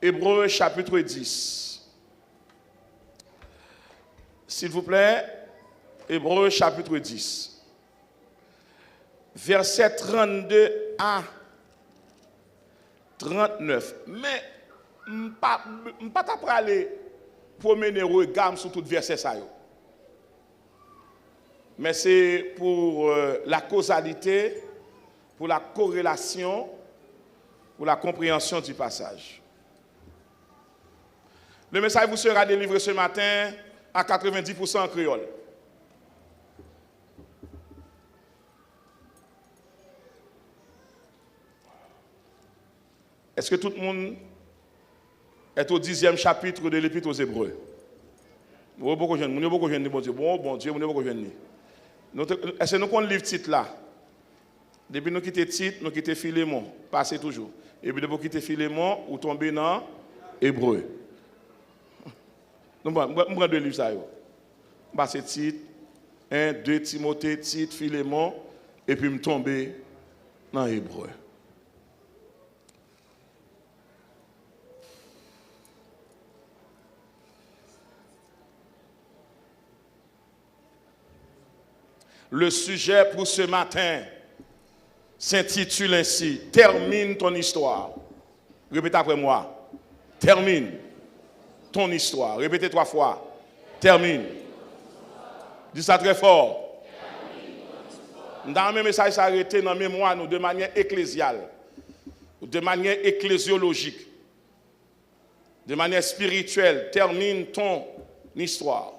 Hébreux chapitre 10. S'il vous plaît, Hébreux chapitre 10. Verset 32 à 39. Mais, je ne vais pas aller promener regard sur tout verset ça. Mais c'est pour la causalité, pour la corrélation, pour la compréhension du passage. Le message vous sera délivré ce matin à 90% en créole. Est-ce que tout le monde est au 10e chapitre de l'Épître aux Hébreux? Bon Dieu, est-ce que nous connaissons le livre titre là? Depuis nous quittons titre, nous quittons Philémon, passez toujours. Et puis depuis nous quittons Philémon, nous tombons dans Hébreux. Nous prenons deux livres ça. Passez titre, 1, 2 Timothée, titre, Philémon, et puis nous tombons dans Hébreux. Le sujet pour ce matin s'intitule ainsi « Termine ton histoire ». Répétez après moi. Termine ton histoire. Répétez 3 fois. Termine. Dis ça très fort. Dans le même message s'arrêter dans la mémoire nous de manière ecclésiale, de manière ecclésiologique, de manière spirituelle. Termine ton histoire.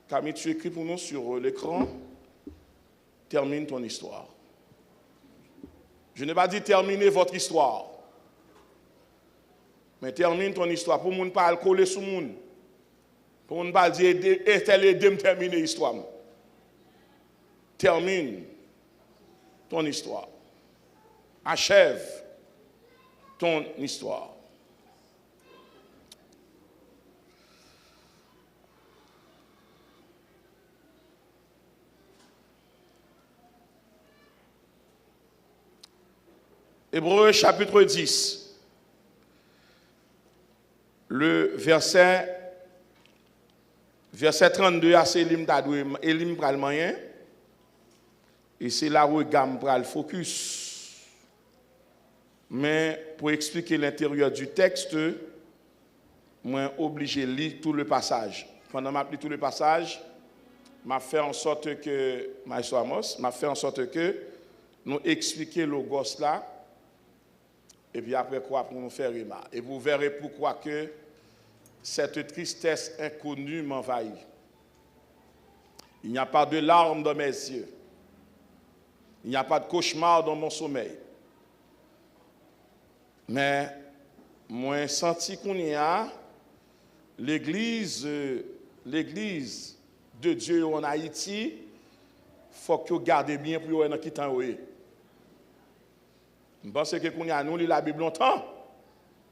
Camille, tu écris pour nous sur l'écran, termine ton histoire. Je n'ai pas dit terminer votre histoire, mais termine ton histoire. Pour ne pas coller sur le monde, pour ne pas dire aider me terminer l'histoire. Termine ton histoire. Achève ton histoire. Hébreux chapitre 10, le verset 32 à c'est Elim pral moyen et c'est là où Gam pral focus. Mais pour expliquer l'intérieur du texte, moi obligé de lire tout le passage. Pendant que je lis tout le passage, m'a fait en sorte que nous expliquer le gosse là. Et puis après quoi, pour nous faire remarquer. Et vous verrez pourquoi que cette tristesse inconnue m'envahit. Il n'y a pas de larmes dans mes yeux. Il n'y a pas de cauchemar dans mon sommeil. Mais moi, senti qu'on y a l'église de Dieu en Haïti, il faut que vous gardez bien pour vous dans qui temps. Je pense que nous lisons la Bible longtemps,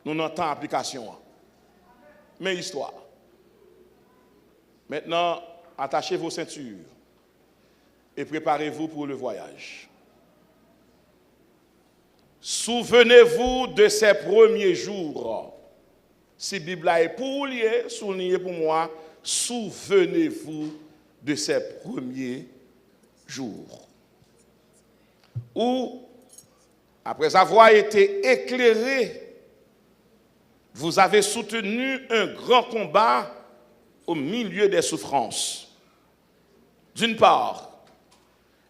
nous n'entendons application. Mais histoire. Maintenant, attachez vos ceintures et préparez-vous pour le voyage. Souvenez-vous de ces premiers jours. Si la Bible est pour vous, soulignez pour moi, souvenez-vous de ces premiers jours. Où après avoir été éclairé, vous avez soutenu un grand combat au milieu des souffrances. D'une part,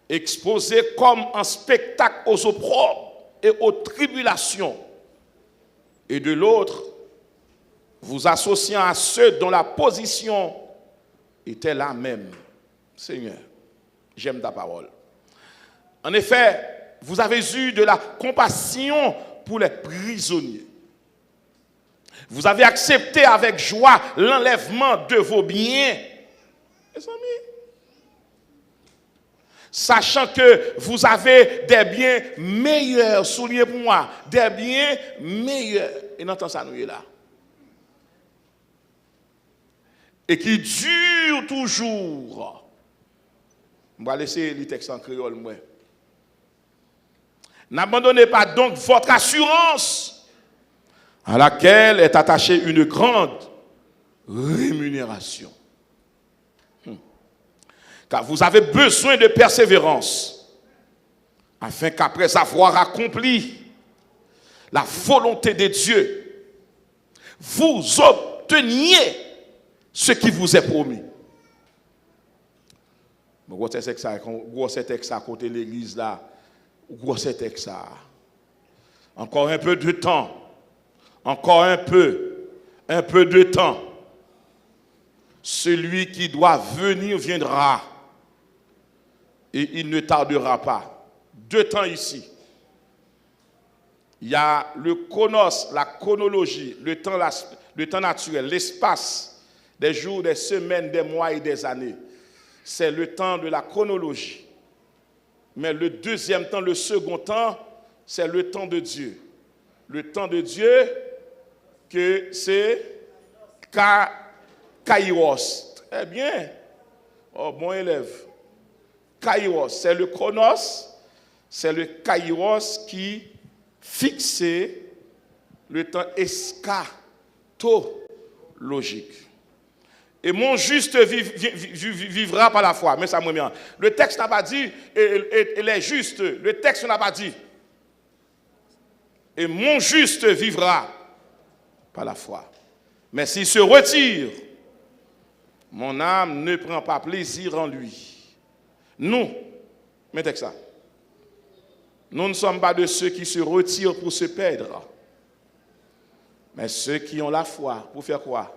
exposé comme un spectacle aux opprobres et aux tribulations. Et de l'autre, vous associant à ceux dont la position était la même. Seigneur, j'aime ta parole. En effet, vous avez eu de la compassion pour les prisonniers. Vous avez accepté avec joie l'enlèvement de vos biens. Les amis, sachant que vous avez des biens meilleurs, soulignez pour moi, des biens meilleurs. Et n'entend ça nous est là. Et qui durent toujours. On va laisser les textes en créole, moi. N'abandonnez pas donc votre assurance à laquelle est attachée une grande rémunération. Car vous avez besoin de persévérance, afin qu'après avoir accompli la volonté de Dieu, vous obteniez ce qui vous est promis. Gros texte à côté de l'église là, gros texte ça. Encore un peu de temps, encore un peu de temps. Celui qui doit venir viendra et il ne tardera pas. 2 temps ici. Il y a le chronos, la chronologie, le temps naturel, l'espace des jours, des semaines, des mois et des années. C'est le temps de la chronologie. Mais le deuxième temps, le second temps, c'est le temps de Dieu. Le temps de Dieu, que c'est Kairos. Très bien. Oh, bon élève. Kairos, c'est le chronos, c'est le Kairos qui fixe le temps eschatologique. Et mon juste vivra par la foi. Mais ça me bien. Le texte n'a pas dit, et les justes, le texte n'a pas dit. Et mon juste vivra par la foi. Mais s'il se retire, mon âme ne prend pas plaisir en lui. Nous, mettez ça. Nous ne sommes pas de ceux qui se retirent pour se perdre. Mais ceux qui ont la foi, pour faire quoi?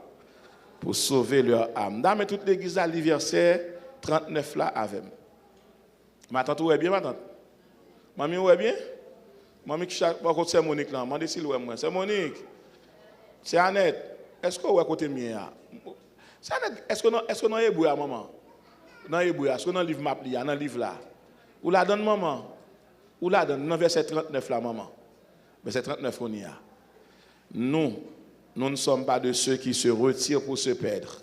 Pour sauver leur âme. Dans toute l'église à verset 39 là avec. Ma tante, où est bien, ma tante? Mamie, où est bien? Mamie qui chaque fois c'est Monique là. Demandez si où est moi. C'est Monique. C'est Annette. Est-ce que vous êtes côté mien? C'est Annette. Est-ce que non ébouya maman? Non ébouya. Est-ce que non livre m'a plié dans livre là? Ou la donne maman? Ou la donne dans verset 39 là maman? Verset 39 on y a. Nous ne sommes pas de ceux qui se retirent pour se perdre,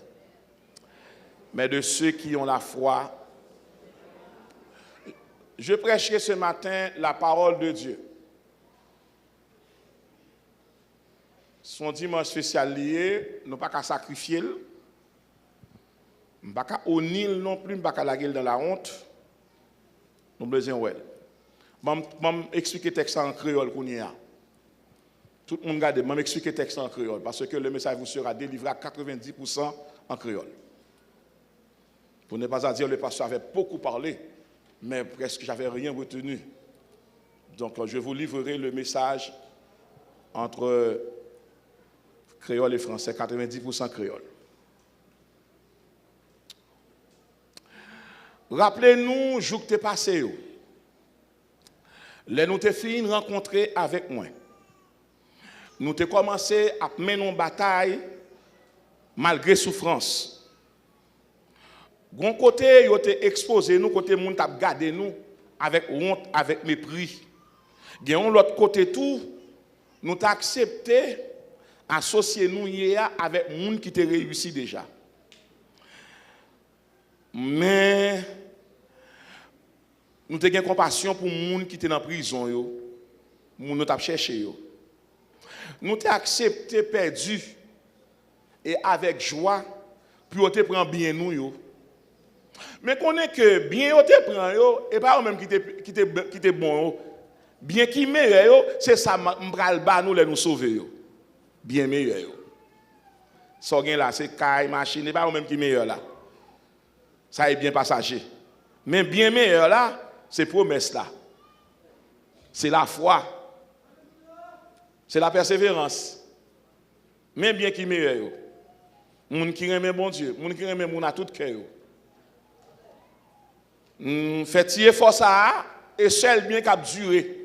mais de ceux qui ont la foi. Je prêcherai ce matin la parole de Dieu. Son dimanche spécial lié, nous ne pouvons pas sacrifier, nous ne pouvons pas honir non plus, nous ne pouvons pas la gueule dans la honte. Nous avons besoin de je vais expliquer le texte en créole qu'on y a. Tout le monde regarde, je vais expliquer le texte en créole parce que le message vous sera délivré à 90% en créole. Pour ne pas dire, le pasteur avait beaucoup parlé, mais presque j'avais rien retenu. Donc je vous livrerai le message entre créole et français, 90% créole. Rappelez-nous, jour que tu es passé, là nous t'es fini rencontrer avec moi. Nous t'ai commencé à mener une bataille malgré souffrance. Gon côté, yo t'ai exposé nous, côté moun t'a gardé nous avec honte, avec mépris. Gen l'autre côté tout, nous t'a accepté associer nous hier avec moun qui t'a réussi déjà. Mais nous t'ai gen compassion pour moun qui était en prison yo, moun nous t'a cherché yo. Nous t'ai accepté perdu et avec joie pour te prendre bien nous yo. Mais qu'on est que bien yo te prend yo et pas eux même qui te bon yo. Bien qui meilleur yo, c'est ça m'bral ba nous les nous sauver yo. Bien meilleur yo. So gen là c'est caille machine et pas eux même qui meilleur là. Ça est bien passager. Mais bien meilleur là, c'est promesse là. C'est la foi. C'est la persévérance. Mais bien qui meilleur yo. Moun qui aime bon Dieu, moun qui aime moun à tout cœur. Fait force ça et seul bien qu'a durer.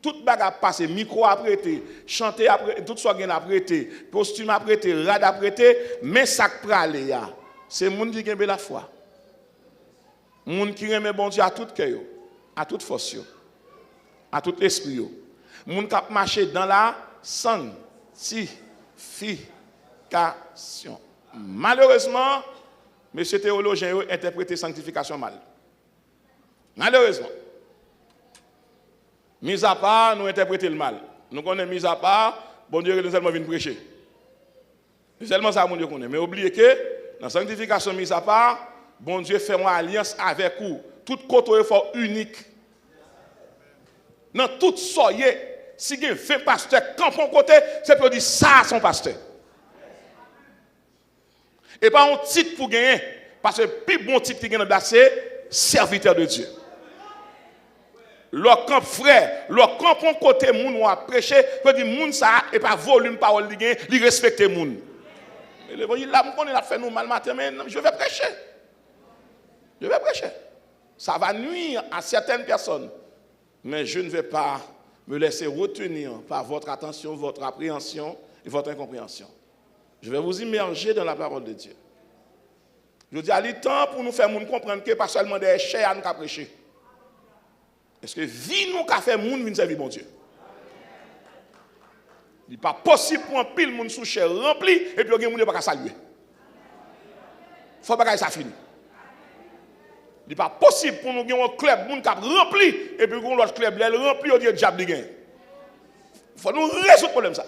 Tout bagarre passer, micro a prêté, chanter après, tout soit gen a prêté, costume a prêté, rad a prêté, mais ça pralé ya. C'est moun qui aime la foi. Moun qui aime bon Dieu à tout cœur, à toute force, à tout esprit. Moun qui marcher dans la sanctification. Malheureusement, monsieur théologien a interprété sanctification mal. Malheureusement. Mis à part, nous interprétons le mal. Nous connaissons mis à part, bon Dieu nous seulement vient prêcher. C'est seulement ça mon Dieu connaît. Mais oubliez que dans la sanctification mise à part, bon Dieu fait une alliance avec vous. Tout côté effort unique. Dans tout soyez, si vous avez 20 pasteurs campent côté, c'est pour dire ça son pasteur. Et pas un titre pour gagner. Parce que le plus bon titre qui gagne dans c'est serviteur de Dieu. Leur camp frère, leur camp pour côté moun ou a prêché, peut dire moun ça et pas volume parole li gagne, li respecter moun. Et l'évangile là, on a fait nous mal matin mais je vais prêcher. Je vais prêcher. Ça va nuire à certaines personnes. Mais je ne vais pas me laisser retenir par votre attention, votre appréhension et votre incompréhension. Je vais vous immerger dans la parole de Dieu. Je dis à temps pour nous faire comprendre que pas seulement des chers à nous prêcher. Est-ce que vie nous qu'a fait moun vinn servir mon Dieu? Il n'est pas possible pour un pile moun sous chair rempli et puis il n'y a pas qu'à saluer. Il faut pas que ça finisse. Il n'est pas possible pour nous avoir un club moun qui rempli et puis l'autre club là rempli au Dieu diable gagne. Il faut nous résoudre le problème ça.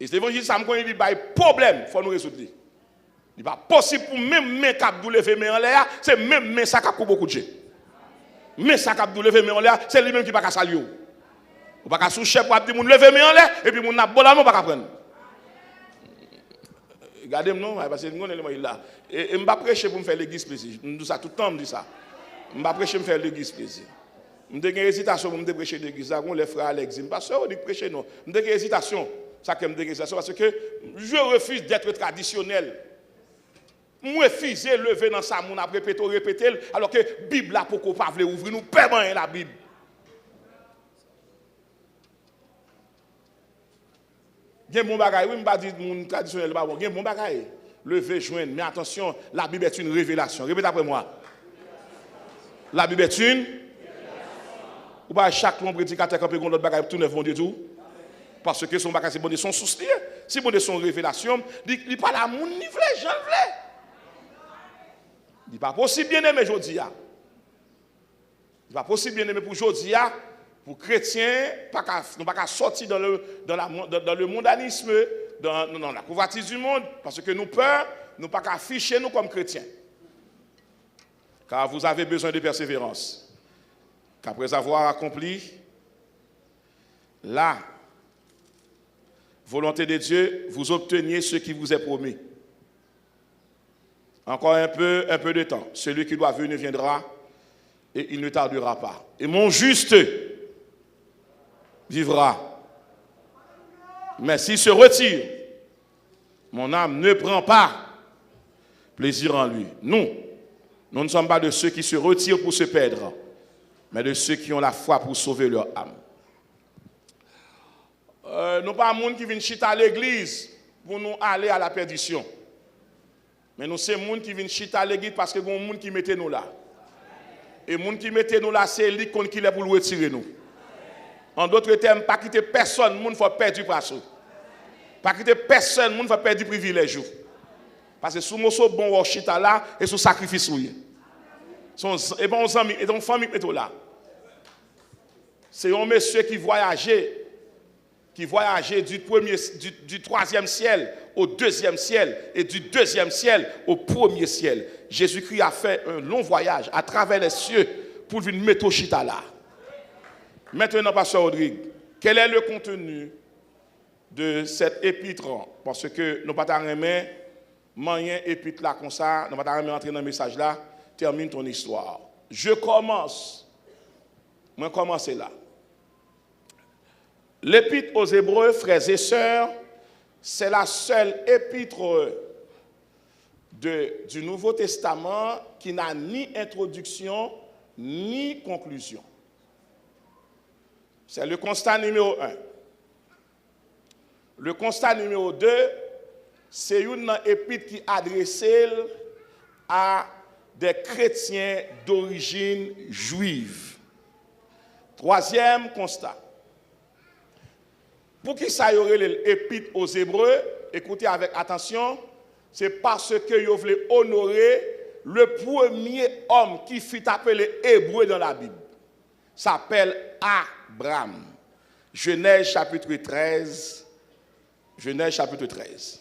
Et c'est l'évangile ça me connaît dit bail problème, il faut nous résoudre. Il n'est pas possible pour même main cap dou lever main en l'air, c'est même main ça qui beaucoup de gens. Mais ça cap dou lever main en l'air, c'est lui même qui pas qu'à saluer. Ou pas qu'à sous chef pour dire moun lever main en l'air et puis moun n'a bon l'amour pas qu'à prendre. Regardez non parce que nous on est là et me pas prêcher pour me faire l'église plaisir. Nous ça tout le temps me dit ça. Me pas prêcher me faire l'église plaisir. Me de hésitation pour me prêcher l'église ça on les frères Alex. Me pas sûr de prêcher non. Me de hésitation. Ça que me de hésitation parce que je refuse d'être traditionnel. Moi refuse lever dans ça moun après répéter alors que Bible là pourquoi pas veut ouvrir nous paiement la Bible. Gen bon bagay, oui, m'pa dit mon traditionnel pas bon. Gen bon bagay. Lever joindre, mais attention, la Bible est une révélation. Répète après moi. La Bible est une révélation. Ou pas chaque long prédicateur qui peut l'autre bagay tout neuf bon Dieu tout. Parce que son bagay c'est bon Dieu son souci. Si bon Dieu son révélation, il pas la moun ni vle, j'en vle. Il pas possible bien aimer jodi a. Il pas possible bien aimer pour jodi a. Pour chrétiens, nous ne pas sortir dans le mondanisme, dans la convoitise du monde, parce que nous peur, nous ne pas afficher nous comme chrétiens. Car vous avez besoin de persévérance. Qu'après avoir accompli la volonté de Dieu, vous obteniez ce qui vous est promis. Encore un peu de temps. Celui qui doit venir viendra et il ne tardera pas. Et mon juste vivra. Mais s'il se retire, mon âme ne prend pas plaisir en lui. Nous ne sommes pas de ceux qui se retirent pour se perdre, mais de ceux qui ont la foi pour sauver leur âme. Nous pas des gens qui viennent chiter à l'église pour nous aller à la perdition. Mais nous sommes des gens qui viennent chiter à l'église parce que nous sommes des gens qui mettent nous là. Et les gens qui mettent nous là, c'est lui qui est pour nous retirer nous. En d'autres termes, pas quitter personne, moun faut perdre du passo. Pas quitter personne, moun faut perdre du privilège. Parce que sous mosso bon worshita là et sous sacrifice ouye. Et bon amis et donc famille meto là. C'est un monsieur qui voyageait du troisième ciel au deuxième ciel et du deuxième ciel au premier ciel. Jésus-Christ a fait un long voyage à travers les cieux pour venir mettre au chita là. Maintenant, Pasteur Rodrigue, quel est le contenu de cet épître? Parce que nous ne pouvons pas remettre moyen épître là comme ça, nous ne pouvons pas entrer dans le message là, termine ton histoire. Je commence là. L'épître aux Hébreux, frères et sœurs, c'est la seule épître du Nouveau Testament qui n'a ni introduction ni conclusion. C'est le constat numéro 1. Le constat numéro 2, c'est une épître qui est adressée à des chrétiens d'origine juive. Troisième constat. Pour qui ça y aurait l'épître aux Hébreux, écoutez avec attention, c'est parce que vous voulez honorer le premier homme qui fut appelé hébreu dans la Bible. S'appelle Abraham. Genèse chapitre 13. Genèse chapitre 13.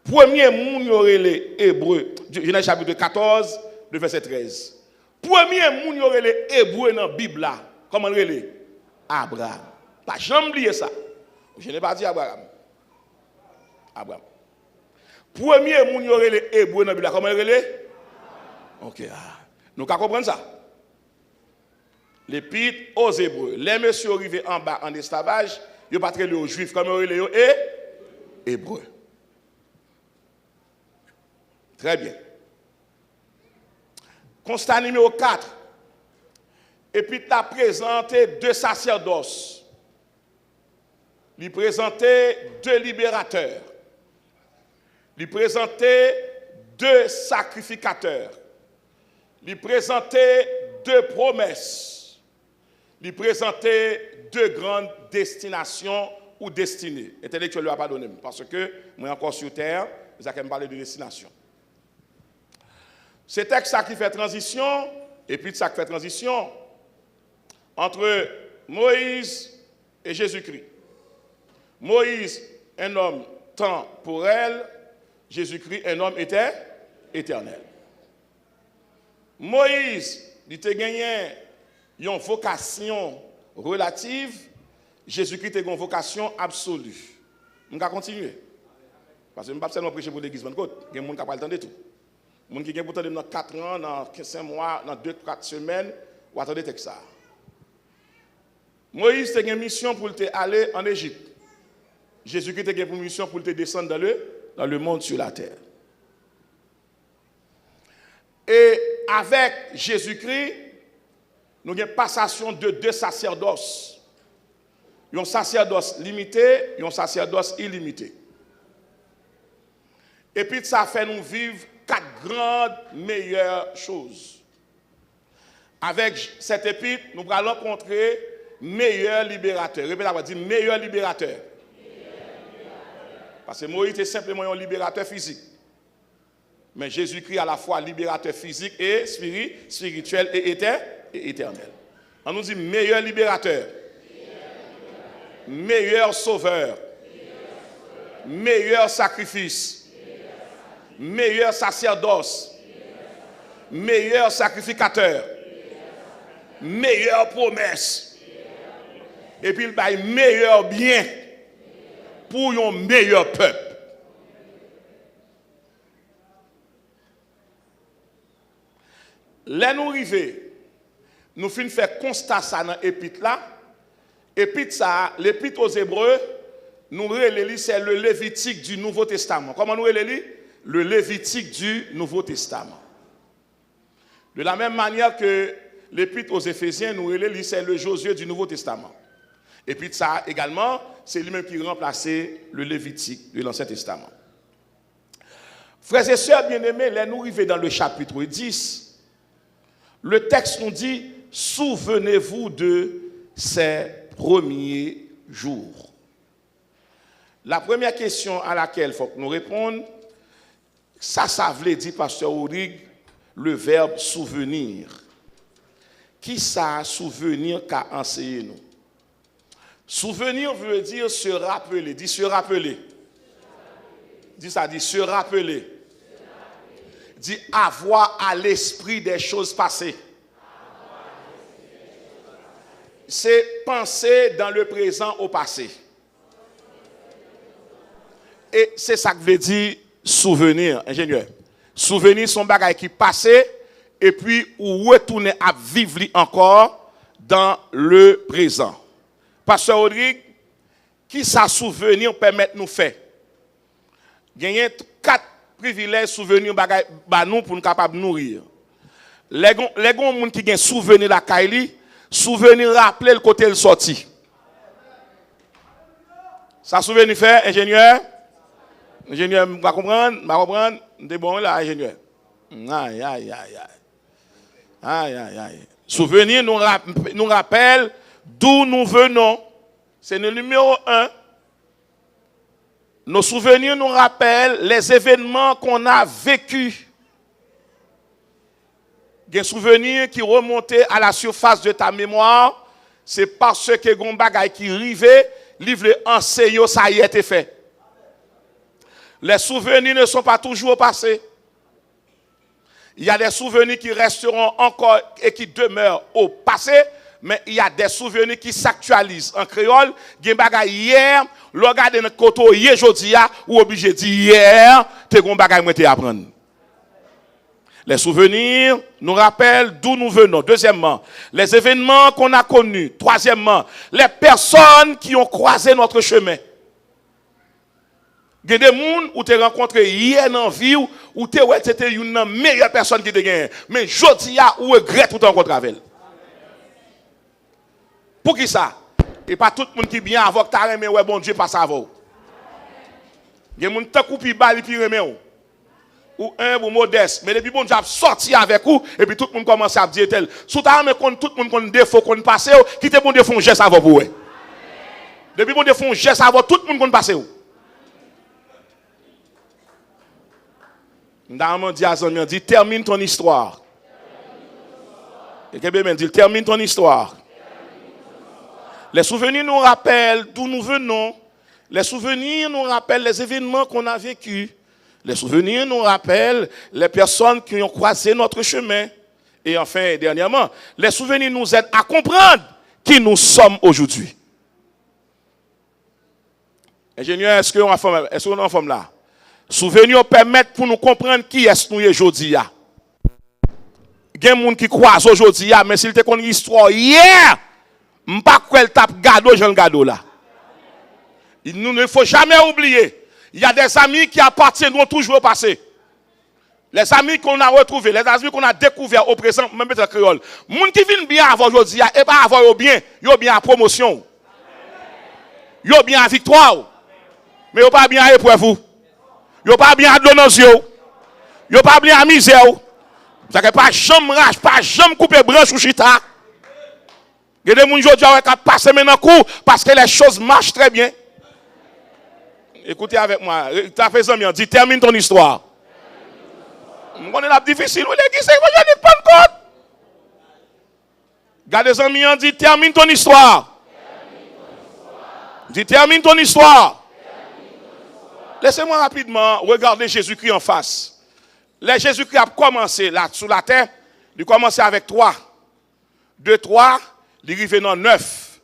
Premier monde y aurait les Hébreux. Genèse chapitre 14, le verset 13. Premier monde y aurait les Hébreux dans la Bible là. Comment on les? Abraham. Pas jamais oublier ça. Je n'ai pas dit Abraham. Abraham. Premier monde y aurait les Hébreux dans la Bible là. Comment on les? OK. Nous pouvons comprendre ça. L'épître aux Hébreux. Les messieurs arrivés en bas en esclavage, ils ne sont pas très aux Juifs comme ils sont Hébreux. Très bien. Constat numéro 4. Épître a présenté deux sacerdoces. Il présentait deux libérateurs. Il présentait deux sacrificateurs. Il présentait deux promesses. Il présentait deux grandes destinations ou destinées. Intellectuel ne va pas donner, parce que moi encore sur terre, vous allez me parler de destination. C'est texte ça qui fait transition, et puis ça qui fait transition entre Moïse et Jésus-Christ. Moïse, un homme temporel, Jésus-Christ, un homme éternel. Moïse, il a gagné une vocation relative, Jésus-Christ a une vocation absolue. On va continuer. Parce que je ne vais pas seulement prêcher pour l'église, il y a des gens qui n'ont pas le temps de tout. Les gens qui ont le temps dans 4 ans, dans 5 mois, dans 2-4 semaines, ou attendez ça. Moïse a une mission pour aller en Égypte. Jésus-Christ a une mission pour descendre dans le monde sur la terre. Et avec Jésus-Christ, nous avons une passation de deux sacerdoces. Un sacerdoce limité et un sacerdoce illimité. Et puis ça fait nous vivre 4 grandes meilleures choses. Avec cet épître, nous allons rencontrer meilleur libérateur. Répétez-moi, dit meilleur libérateur. Parce que Moïse était simplement un libérateur physique. Mais Jésus-Christ à la fois libérateur physique et spirituel et éternel. On nous dit meilleur libérateur. Meilleur sauveur. Meilleur sacrifice. Meilleur sacerdoce. Meilleur sacrificateur. Meilleure promesse. Et puis il va meilleur bien pour un meilleur peuple. Là nous arrivons, nous finissons faire constat ça dans l'épître là. Épître ça, l'épître aux Hébreux, nous relélis c'est le Lévitique du Nouveau Testament. Comment nous relélis? Le Lévitique du Nouveau Testament. De la même manière que l'épître aux Éphésiens, nous relélis c'est le Josué du Nouveau Testament. Et puis ça également, c'est lui-même qui remplaçait le Lévitique de l'Ancien Testament. Frères et sœurs bien-aimés, là nous arrivons dans le chapitre 10. Le texte nous dit, souvenez-vous de ces premiers jours. La première question à laquelle il faut que nous répondions, ça veut dire, pasteur Ourig, le verbe souvenir. Qui ça souvenir qu'a enseigné nous? Souvenir veut dire se rappeler. Dis se rappeler. Dis ça, dit se rappeler. Dit avoir à l'esprit des choses passées. C'est penser dans le présent au passé. Et c'est ça que veut dire souvenir, ingénieur. Souvenir son bagage qui passait et puis ou retourner à vivre encore dans le présent. Pasteur Rodrigue, qui ça souvenir permet nous faire? Gagner 4 privilèges souvenir bagay ba nous pour nous capable nourrir. Les gens qui ont souvenir la Kaili, souvenir rappeler le côté le sorti. Ça souvenir fait ingénieur? Ingénieur va comprendre, c'est bon là ingénieur. Aïe aïe aïe aïe. Aïe aïe aïe. Souvenir nous rappelle d'où nous venons. C'est le numéro 1. Nos souvenirs nous rappellent les événements qu'on a vécus. Des souvenirs qui remontaient à la surface de ta mémoire, c'est parce que gon bagay qui rive, livre enseigne, ça y a été fait. Les souvenirs ne sont pas toujours au passé. Il y a des souvenirs qui resteront encore et qui demeurent au passé, mais il y a des souvenirs qui s'actualisent. En créole, il y a des bagages hier, le regard de notre côté, hier, aujourd'hui, ou obligé de dire hier, tu as des bagages à apprendre. Les souvenirs nous rappellent d'où nous venons. Deuxièmement, les événements qu'on a connus. Troisièmement, les personnes qui ont croisé notre chemin. Il y a des gens où tu as rencontré hier dans la vie, où tu c'était une meilleure personne qui te gagne. Mais aujourd'hui, ou regrette tout rencontre avec elle. Pour qui ça? Et pas tout le monde qui vient avec ta remè, ouais, bon Dieu, passe avant. Il y a des gens qui coupent bal et puis remè. Ou un ou modeste. Mais depuis bon Dieu a sorti avec vous, et puis tout le monde commence à dire tel. Sous ta remè, tout le monde qu'on défaut, qu'on passe, qui te bon Dieu font geste avant vous. Depuis bon Dieu font geste avant tout le monde qu'on passe. Ndamon dit à Zamian, dit termine ton histoire. Et Kébé dit termine ton histoire. Les souvenirs nous rappellent d'où nous venons. Les souvenirs nous rappellent les événements qu'on a vécus. Les souvenirs nous rappellent les personnes qui ont croisé notre chemin. Et enfin, dernièrement, les souvenirs nous aident à comprendre qui nous sommes aujourd'hui. Ingénieur, est-ce qu'on a en forme là? Souvenirs permettent pour nous comprendre qui est-ce nous aujourd'hui. Il y a des gens qui croisent aujourd'hui, mais s'il te connaît l'histoire hier, je ne sais pas quoi tape gado, Jean Gado là. Nous ne faut jamais oublier. Il y a des amis qui appartiennent toujours au passé. Les amis qu'on a retrouvés, les amis qu'on a découverts au présent, même en créole. Les gens qui viennent bien avant aujourd'hui, et pas avoir au bien, ils ont bien à promotion. Ils ont bien à victoire. Mais ils n'ont pas bien à épreuve. Ils n'ont pas bien à donnance. Ils n'ont pas bien à misère. Ça ne pas jamais rage, pas jamais couper branche ou chita. Il y a des gens aujourd'hui qui passent maintenant coup parce que les choses marchent très bien. Écoutez avec moi, tu as fait ça, dis termine ton histoire. On est là difficile, vous les c'est vous ne pas compte. Gardez les amis, dit termine ton histoire. Dis termine ton histoire. Laissez-moi rapidement regarder Jésus-Christ en face. Là, Jésus-Christ a commencé là sous la terre, il a commencé avec 3. De 3, il est arrivé dans 9.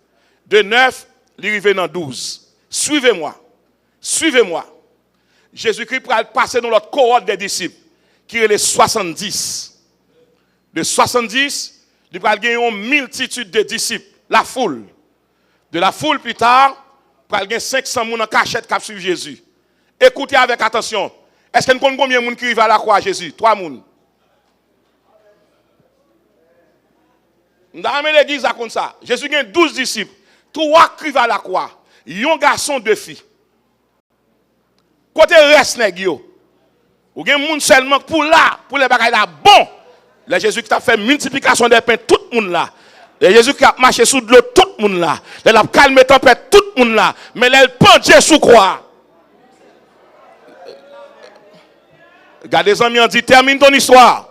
De 9, il est arrivé dans 12. Suivez-moi. Suivez-moi. Jésus-Christ va passer dans l'autre cohorte des disciples, qui est les 70. De 70, il va gagner une multitude de disciples, la foule. De la foule plus tard, il va gagner 500 personnes en cachette qui suivent Jésus. Écoutez avec attention. Est-ce que nous connaissons combien de monde qui arrivent à la croix, Jésus? 3 personnes. Dans l'église, comme ça. Jésus a 12 disciples. 3 qui arrivent à la croix. Un garçon, 2 filles. Côté reste, ou bien monde seulement pour là, pour les bagages là, bon. Là, Jésus qui a fait multiplication des pains, tout le monde là. Et Jésus qui a marché sous de l'eau, tout le monde là. Il a calmé tempête, tout le monde là. Mais il pendait sous croix. Regardez les amis, on dit termine ton histoire.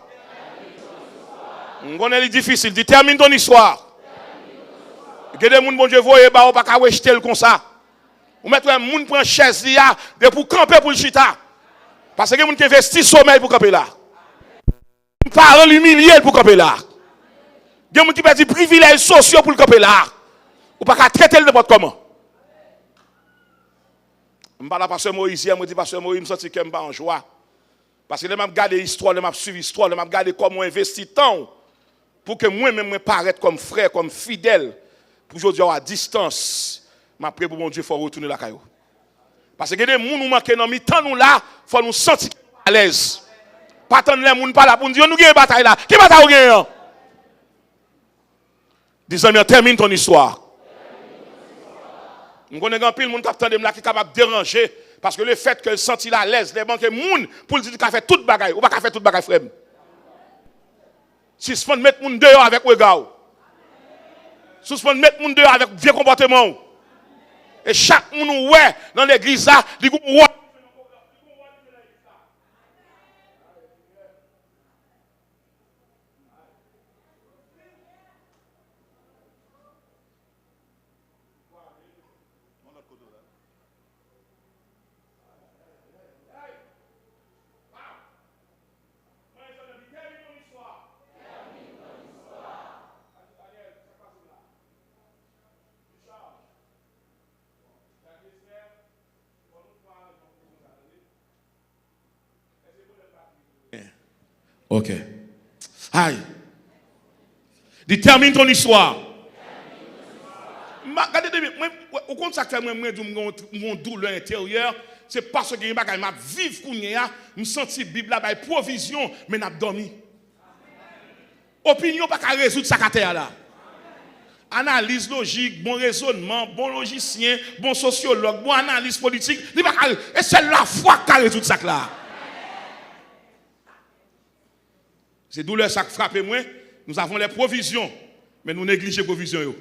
On connaît les difficiles, dit termine ton histoire. Regardez les gens, bon Dieu, voyez, bah, on va pas jeter comme ça. Ou mettre un monde prend chaise là, de pour camper pour le chita. Parce que les gens qui investissent sommeil pour camper là. Les parents l'humilier pour camper là. Les gens qui perdent des privilèges sociaux pour le camper là. Ou pas traiter le n'importe comment. Je parle à Pasteur Moïse, je me dis Pasteur Moïse, je me sens que je suis en joie. Parce que je m'a regardé l'histoire, je m'a suivi l'histoire, je m'a regardé comment investir tant pour que moi-même me paraisse comme frère, comme fidèle, pour aujourd'hui à distance. Je prie pour mon Dieu, il faut retourner la caillou. Parce que les gens qui manquent dans le temps, nous là, il faut nous sentir à l'aise. Pas tant les gens pas là pour nous dire, nous avons une bataille là. Qui bataille nous avons? Dis-moi, termine ton histoire. Nous connaissons un pile de monde qui est capable de déranger. Parce que le fait que senti à l'aise, les banques moun pour dire qu'il a fait toute bagaille, ou pas fait toute bagaille frère. Si se font mettre moun dehors avec regard. Si se font mettre moun dehors avec vieux comportement. Et chaque moun ouais dans l'église là, dit ouais. Ok. Aïe. Dis, termine ton histoire. Regardez, au compte ça que moi, mon douleur intérieure, c'est parce que je vivre qu'on y a, je sens la Bible là, provision, mais je dormi. Opinion pas qu'à résoudre ça là. Analyse logique, bon raisonnement, bon logicien, bon sociologue, bon analyse politique, et c'est la foi qui a résoudre ça là. C'est douleur ça qui frappe moi. Nous avons les provisions, mais nous négligeons les provisions.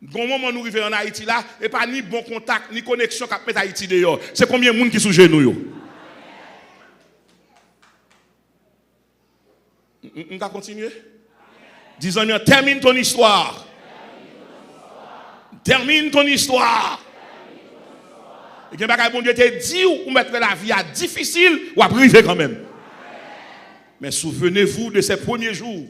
Bon moment nous arrivons en Haïti là, et pas ni bon contact, ni connexion qui met Haïti dehors. C'est combien de monde qui sont sous nous? On va continuer? Disons, termine ton histoire. Termine ton histoire. Et que bon Dieu te dit ou mettre la vie à difficile ou à priver quand même. Mais souvenez-vous de ces premiers jours.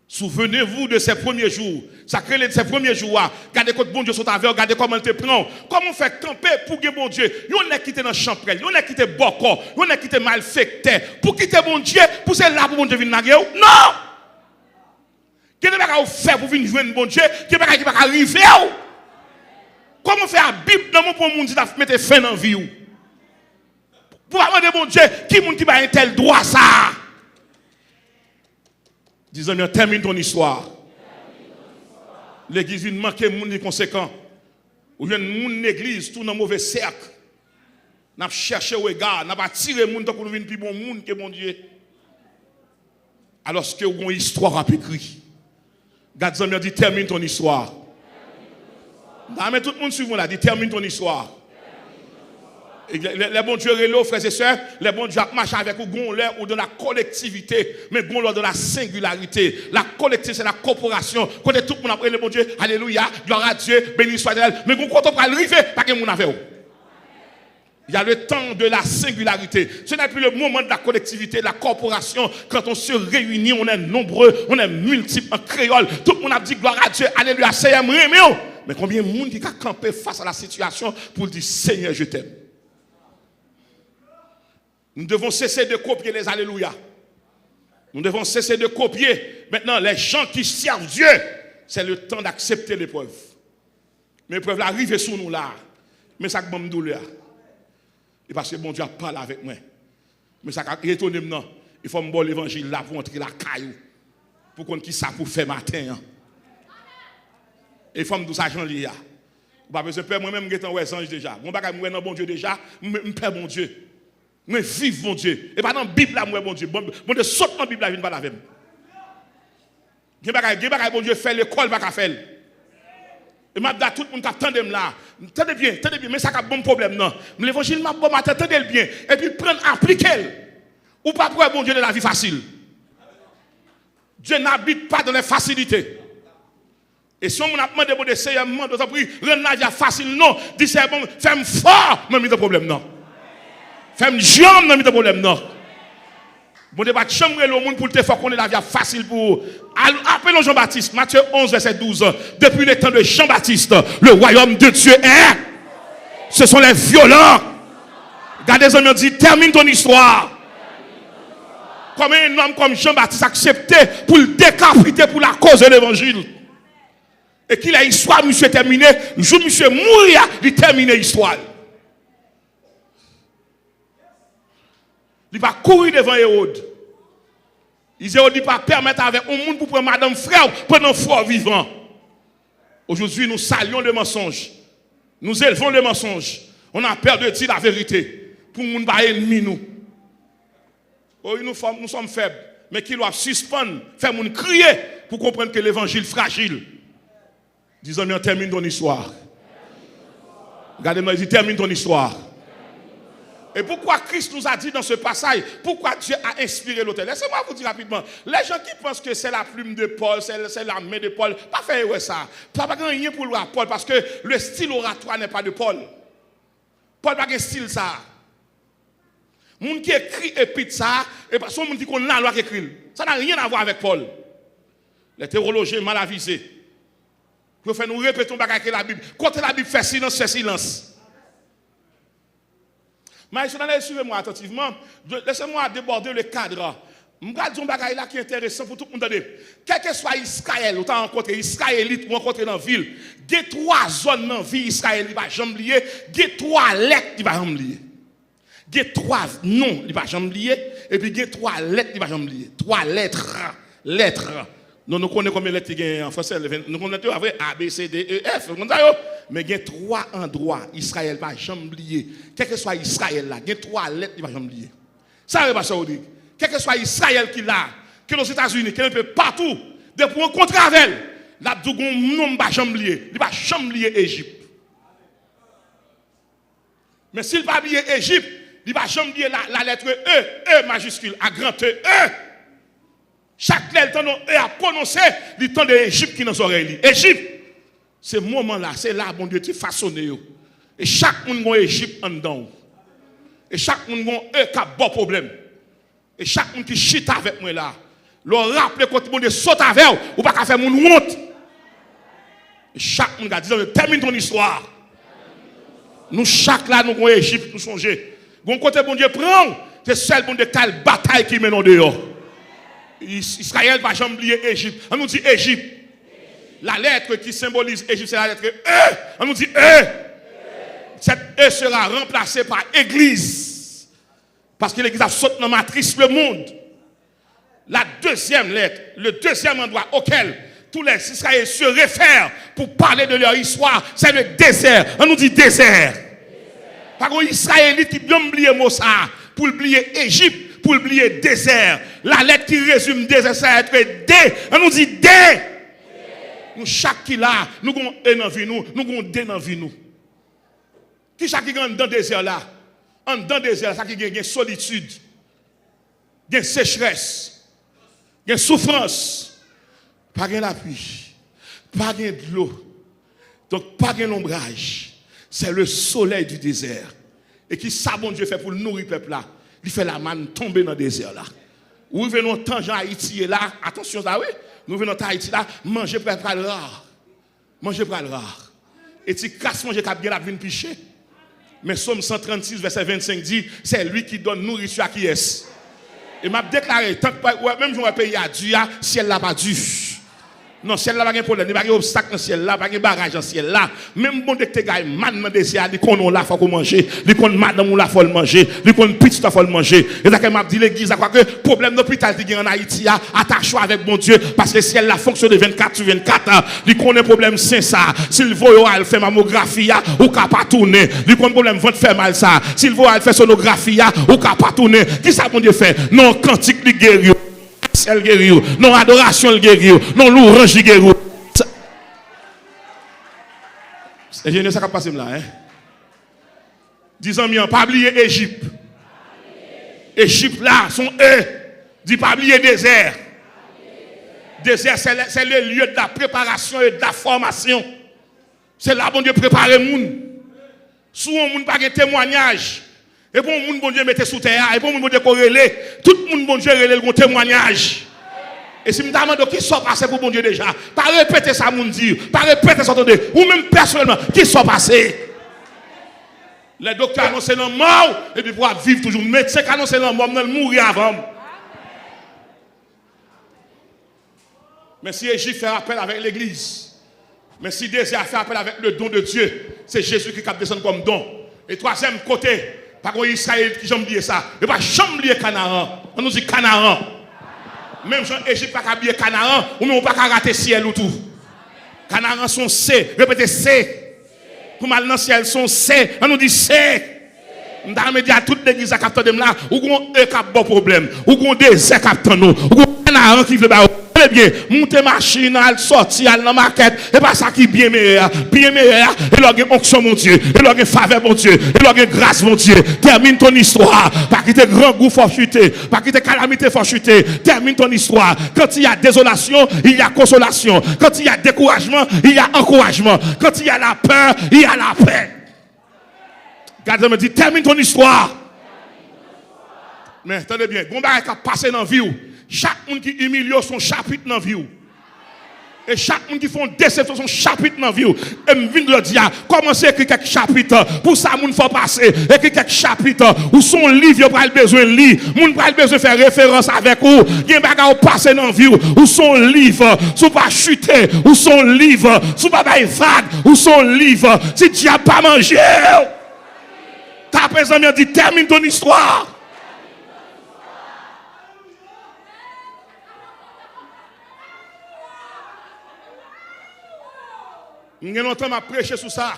Souvenez-vous de ces premiers jours. Ça crée de ces premiers jours. Regardez quand bon Dieu sont avec, regardez comment il te prend. Comment on fait camper pour que bon Dieu. On est quitté dans le champrel, on est quitté Boko, on est quitté malfecté. Pour quitter bon Dieu, pour c'est là pour bon Dieu venir naguer. Non! Qu'est-ce que vous faites pour venir joindre bon Dieu? Qu'est-ce que vous arriver? Comment faire la Bible dans mon pour monde qui mettre fin dans la vie? Pour demander bon Dieu, qui monde qui va un tel droit ça? Disons bien, termine ton histoire. L'église vient manquer de monde conséquent. Ou bien monde l'église tout dans mauvais cercle. N'a cherché au regard, n'a pas tiré monde pour venir plus bon monde que mon Dieu. Alors que vous avez une histoire à écrire. Gardez bien dit termine ton histoire. Mais tout le monde suit là, dit termine ton histoire. Les bons dieux relos, frères et sœurs, les bons dieux marchent avec vous, gonleur ou dans la collectivité, mais gonleur dans la singularité. La collectivité, c'est la corporation. Quand tout le monde après le bon Dieu, alléluia, gloire à Dieu, béni soit elle. Mais quand on va arriver, pas que mon avec vous. Il y a le temps de la singularité. Ce n'est plus le moment de la collectivité, de la corporation. Quand on se réunit, on est nombreux, on est multiples en créole. Tout le monde a dit gloire à Dieu, alléluia, Seigneur, mais combien de monde qui a campé face à la situation pour dire Seigneur, je t'aime. Nous devons cesser de copier les alléluia. Nous devons cesser de copier. Maintenant, les gens qui servent Dieu, c'est le temps d'accepter l'épreuve. L'épreuve arrive sur nous là. Mais ça me douleur. Et parce que bon Dieu a parlé avec moi. Mais ça a étonné maintenant. Il faut me voir l'évangile là pour entrer la caillou. Pour qu'on qui ça pour faire matin. Et il faut me dire ça, Jean-Lia. Parce que moi-même, je suis un ange déjà. Je ne suis pas bon Dieu déjà. Je suis un bon Dieu. Moi, vive mon Dieu. Et pas dans la Bible, moi, bon Dieu. Bon Dieu, saute dans la Bible, je ne vais pas la faire. Bon Dieu, fait l'école, pas faire. Et je dis tout le monde qui attend là. Tenez bien, mais ça a un bon problème. Non. L'évangile m'a bon, attendez bien. Et puis, prendre, appliquer. Ou pas pour bon Dieu de la vie facile. Dieu n'habite pas dans les facilités. Et si on m'a demandé de Seigneur, de prix, rendre la vie facile, non. Dis c'est bon, fais-moi fort, mais il y a un problème, non. Femme jambe dans le problème non. Bon débat chambre le monde pour te faire connaître la vie facile pour appelons Jean-Baptiste Matthieu 11 verset 12 depuis le temps de Jean-Baptiste le royaume de Dieu est ce sont les violents. Regardez les hommes dit termine ton histoire. Comme un homme comme Jean-Baptiste accepté pour le décapiter pour la cause de l'évangile. Et qu'il a histoire monsieur terminé, jour monsieur mourir, il termine l'histoire. Il va courir devant Hérode. Hérode ne pas permettre avec un monde pour prendre madame frère pendant fort vivant. Aujourd'hui, nous saluons le mensonge. Nous élevons le mensonge. On a peur de dire la vérité. Pour nous pas ennemi nous. Oh, nous sommes faibles. Mais qui doit suspendre, faire nous crier pour comprendre que l'évangile est fragile. Disons-moi, termine ton histoire. Regardez-moi, il dit termine ton histoire. Et pourquoi Christ nous a dit dans ce passage, pourquoi Dieu a inspiré l'auteur? Laissez-moi vous dire rapidement. Les gens qui pensent que c'est la plume de Paul, c'est la main de Paul, pas faire ça. Pas rien pour loi Paul, parce que le style oratoire n'est pas de Paul. Paul n'a pas de style ça. Les gens qui écrit et pite ça, et pas son monde qui connaît la loi qui écrit. Ça n'a rien à voir avec Paul. Les théologiens mal avisés. Pour faire nous répéter la Bible. Quand la Bible fait silence, c'est silence. Mais suivez-moi attentivement. Laissez-moi déborder le cadre. Je vais dire un bagage là qui est intéressant pour tout le monde. Quel que soit Israël, autant rencontrer Israélite ou rencontrer dans la ville, il y a 3 zones dans la vie Israël qui va jamais lier, il y a 3 lettres qui va jamais lier. Il y a 3 noms qui va jamais lier, et puis il y a 3 lettres qui va jamais lier. 3 lettres. Nous connaissons combien de lettres il y a en français. Nous connaissons A, B, C, D, E, F. Mais il y a 3 endroits. Israël va jamais oublier. Quel que soit Israël là, il y a 3 lettres qui va jamais oublier. Ça veut pas ça dire. Quel que soit Israël qui là, que aux États-Unis, qui est un peu partout, depuis un contre avec, là, il ne va jamais oublier. Il va jamais oublier Égypte. Mais s'il ne va pas oublier Égypte, il va jamais oublier la lettre E, E majuscule, à grand E, E. Chaque lettre a prononcé le temps de l'Égypte qui nous oreilles. Égypte, ce moment-là, c'est là, bon Dieu, tu façonné. Et chaque monde a Égypte en dedans. Et chaque monde a un bon problème. Et chaque monde qui chita avec moi là, leur rappelle quand mon Dieu saute avec vous, ou pas faire mon honte. Et chaque monde a dit, termine ton histoire. Nous, chaque là, nous avons Égypte, nous songer. Bon côté, bon Dieu, prend, c'est seul bon Dieu, quelle bataille qui mène en dehors. Israël va jamais oublier Égypte. On nous dit Égypte. La lettre qui symbolise Égypte, c'est la lettre E. On nous dit E. Cette E sera remplacée par Église. Parce que l'Église a sauté dans la matrice le monde. La deuxième lettre, le deuxième endroit auquel tous les Israéliens se réfèrent pour parler de leur histoire, c'est le désert. On nous dit désert. Par contre, Israélite qui bien oublié le mot ça, pour oublier Égypte. Pour oublier désert. La lettre qui résume désert, ça va être D. On nous dit D. Nous, chaque qui là, nous avons un dans vie, nous avons D dans vie. Qui chaque qui est dans le désert là? En dans le désert, ça qui a solitude, il y a sécheresse, il y a souffrance, pas de l'appui, pas de l'eau, donc pas de l'ombrage. C'est le soleil du désert. Et qui ça, bon Dieu, fait pour nourrir le peuple là? Il fait la manne tomber dans le désert là. Nous venons tant gens Haïti là, attention là oui, nous venons à Haïti là, manger pour être rare. Manger pour être rare. Et tu casses manger cap bien la vine picher. Mais Somme 136 verset 25 dit, c'est lui qui donne nourriture à qui est. Et m'a déclaré tant que même je pays à Dieu, ciel là pas dû. Non, ciel là pas de problème, il n'y a pas d'obstacle dans le ciel là, pas de barrage dans le ciel là. Même bon dès que tu gars man dans désert, il connaît là faut manger, il connaît madame là faut manger, il connaît petit faut manger. Et ça que m'a dit l'église à quoi que problème d'hôpital qui en Haïti a attaché avec bon Dieu parce que le ciel là fonctionne 24 sur 24. Il connaît problème c'est ça. S'il veut aller faire mammographie ou ka pas tourner, il connaît problème ventre faire mal ça. S'il veut aller faire sonographie ou ka pas tourner, qui ça bon Dieu fait? Non cantique li guérir. Elle guérit, non adoration elle guérit, non louange elle guérit. C'est génial ça qui passe là, hein? Disons bien, pas oublier Égypte. Égypte là, son dit pas oublier désert. Désert, c'est le lieu de la préparation et de la formation. C'est là bon Dieu prépare le monde. Souvent, on n'a pas de témoignage. Et pour le monde, bon Dieu, mettez sous terre. Et pour le monde, bon Dieu, corrélé. Tout le monde, bon Dieu, relève le témoignage. Et si je me demande qui sont passés pour bon Dieu déjà, pas répéter ça, mon Dieu. Pas répéter ça, ou même personnellement, qui sont passés. Les docteurs annoncent la mort, et puis pour vivre toujours. Les médecins annoncent la mort, ils mourir avant. Mais si Égypte fait appel avec l'église, mais si désert fait appel avec le don de Dieu, c'est Jésus qui descend comme don. Et troisième côté, par contre, Israël qui j'aime oublier ça. Il va jamais oublier Canaan. On nous dit Canaan. Même Jean Égypte pas oublier Canaan, ou même pas rater ciel ou tout. Canaan sont C. Répétez C. Pour mal dans le ciel sont C. On nous dit C. On a dit à toute l'église à capteur de là, ou qu'on a un bon problème, ou qu'on a des capteurs nous, ou qu'on a Canaan qui veut Allez bien, monter machine, al sortir, al dans maquette, et pas ça qui bien meilleur, et leur onction mon Dieu, et leur faveur mon Dieu, et leur grâce mon Dieu. Termine ton histoire, pas quitter grand goût faut chuter, pas quitter calamité faut chuter. Termine ton histoire. Quand il y a désolation, il y a consolation. Quand il y a découragement, il y a encouragement. Quand il y a la peur, il y a la paix. Gardez me dit, termine ton histoire. Mais attendez bien, bon bagage qui a passé dans la vie. Chaque monde qui humilie son chapitre dans la vie. Et chaque monde qui font déception son chapitre dans la vie. Et je viens de dire, commencez à écrire quelques chapitres. Pour ça, moun faut passer. Écrire quelques chapitres. Ou son livre, vous avez besoin de lire. Moun pas besoin de faire référence avec vous. Il y a un bagage passer dans la vie. Ou son livre, sous pas chuter. Ou son livre, sous pas vague. Ou son livre, si tu n'as pas mangé. Ta personne m'a dit, termine ton histoire. Nous avons longtemps prêché sur ça.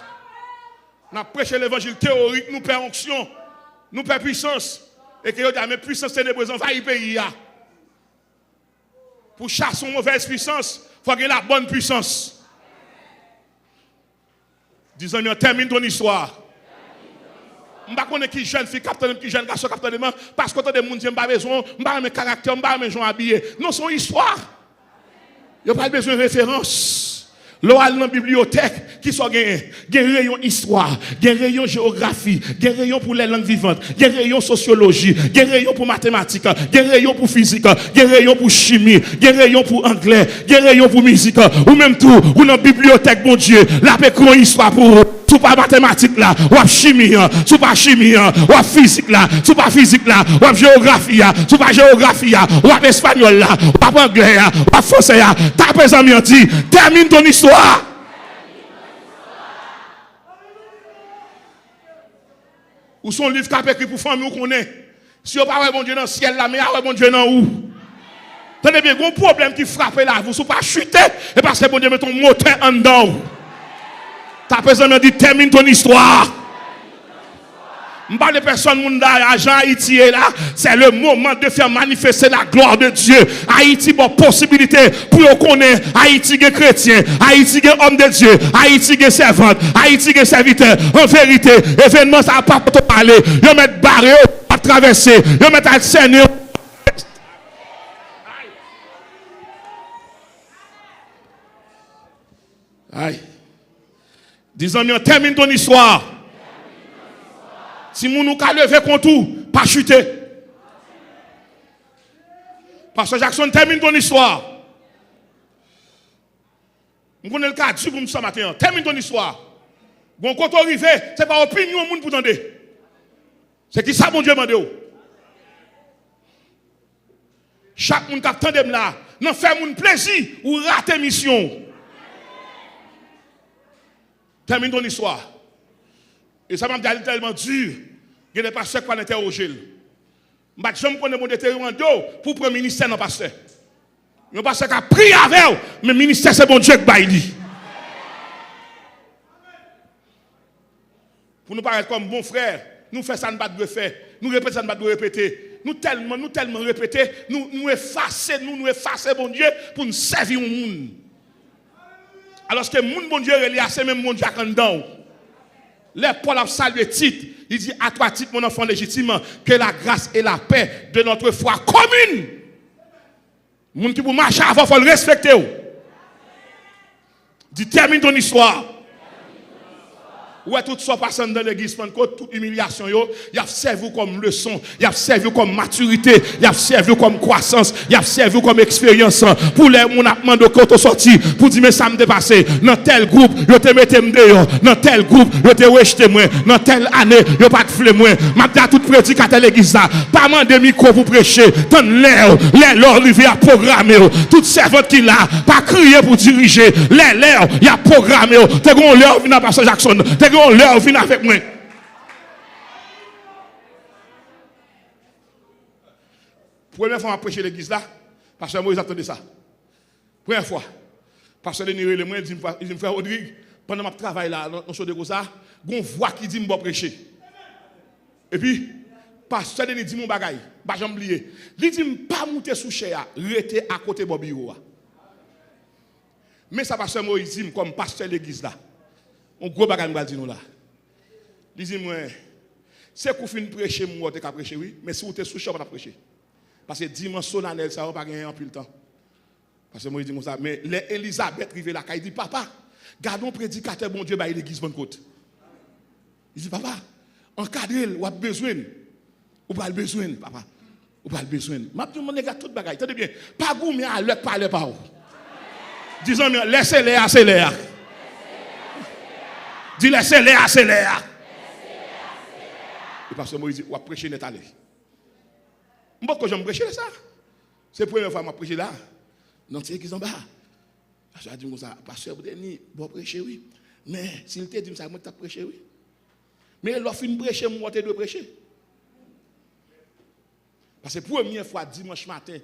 Nous avons prêché l'évangile théorique, nous perdons onction, nous perdons puissance. Et que nous avons mais puissance ténébreuse envahit le pays. Pour chasser une mauvaise puissance, il faut avoir la bonne puissance. Disons, termine ton histoire. Je ne sais pas qui jeune fille, qui jeune garçon, parce que des gens n'ont pas besoin, je n'ai pas de caractère, je n'ai pas besoin d'habiller. Non, c'est une histoire. Il n'y a pas besoin de référence. L'oral dans la bibliothèque, qui sont gagnés? Il y a un rayon histoire, il y a un rayon géographie, il y a un rayon pour les langues vivantes, il y a un rayon sociologie, il y a un rayon pour mathématiques, il y a un rayon pour physique, il y a un rayon pour chimie, il y a un rayon pour anglais, il y a un rayon pour musique, ou même tout, ou dans la bibliothèque, mon Dieu, la pécron histoire pour vous. Sous pas mathématiques là, ou chimie, sous pas chimie, ou physique là, sous pas physique là, ou géographie, sous pas géographie, ou espagnol là, ou anglais, ou français là. Ta personne m'a dit, termine ton histoire. Ou son livre qui a écrit pour famille ou qu'on est. Si on pas ouais bon Dieu dans le ciel là, mais ouais bon Dieu dans où? Tenez bien, un problème qui frappe là, vous ne pas chuter, et parce que bon Dieu met ton moteur en dedans. Ta personne me dit, termine ton histoire. Je parle de personnes qui sont Haïti là. C'est le moment de faire manifester la gloire de Dieu. Haïti a possibilité pour connaître Haïti est chrétien, Haïti est homme de Dieu, Haïti est servante, Haïti est serviteur. En vérité, événement ça n'a pas pour parler. Ils mettent barré à traverser, ils mettent à scène. Aïe. Disons, termine ton histoire. Si nous nous lever contre tout, pas chuter. Parce que Jackson, termine ton histoire. Je connais le cas du pour ce matin. Termine ton histoire. Bon, quand on arrive, ce n'est pas opinion au monde pour demander. C'est qui ça, mon Dieu, mande. Chaque monde qui attend là, non fait mon plaisir ou rate mission. Termine ton histoire. Et ça m'a dit tellement dur. Il y a des pasteurs qui ont interrogé. Je me connais mon déterminant pour prendre le ministère dans le pasteur. Le pasteur qui a prié avec eux, mais le ministère c'est bon Dieu qui va lui. Pour nous paraître comme bon frère, nous faisons ça, nous ne devons faire. Nous répétons ça, nous devons répéter. Nous tellement répéter, nous effacer, bon Dieu, pour nous servir au monde. Alors que mon bon Dieu est c'est même mon Dieu qui est dedans. Les Paul a salué Tite. Il dit à toi Tite, mon enfant légitime, que la grâce et la paix de notre foi commune. Moun qui pour marcher avant, il faut le respecter. Dis termine ton histoire. Ouais, tout ça passe dans l'église Pentecôte, toute humiliation, il a servi comme leçon, il a servi comme maturité, il a servi comme croissance, il a servi comme expérience. Pour les gens qui demandé quand on sorti, pour dire, mais ça me dépassé. Dans tel groupe, je te mettais dehors. Dans tel groupe, je te rejeté moi. Dans telle année, je pas te flé moi. Je dis à tout prédicateur l'église là, pas demander micro pour prêcher. Tant l'air arrivé à programmer. Toute servante qui là, pas crier pour diriger. L'air, il a programmé. T'es qu'on l'air vient à Pasteur Jackson. On leur vient avec moi. Première fois, on a prêché l'église là, parce que moi, ils attendaient ça. Première fois. Parce que les nirés, moi, ils me font Rodrigue, pendant que je travaille là, dans ce de ça, on voit qui dit que je prêcher. Et puis, pasteur Denis dit mon bagaille, pas jamais oublier. Il dit pas monter sous chair, rester à côté Bobby. Mais ça pasteur Moïse dit comme pasteur l'église là. On gros bagaille me dit nous là. Il dit moi c'est qu'on fin prêcher moi t'es qu'à prêcher oui, mais si vous êtes sous chair pas prêcher. Parce que dimanche solennel ça va pas gagner en plus le temps. Parce que Moïse dit comme ça, mais Elisabeth rive là, il dit papa, gardons prédicateur bon Dieu bah l'église bonne côte. Il dit papa, encadrer ou a besoin. Ou pas le besoin, papa. Ou pas le besoin. M'a dit mon gars tout bagaille. Tenez bien. Pas goût mais à l'heure parler pas. Disons laissez-les accélérer. Dis laissez-les accélérer. Et parce que Moïse dit ou a prêcher net aller. Moi que j'aime prêcher ça. C'est la première fois que je prêche là. Non, c'est qu'ils en bas. Je dis comme ça, pasteur Denis, bon prêcher oui. Mais s'il te dit ça, moi tu prêcher oui. Mais l'offre une prêcher moi tu dois prêcher. Parce que première fois dimanche matin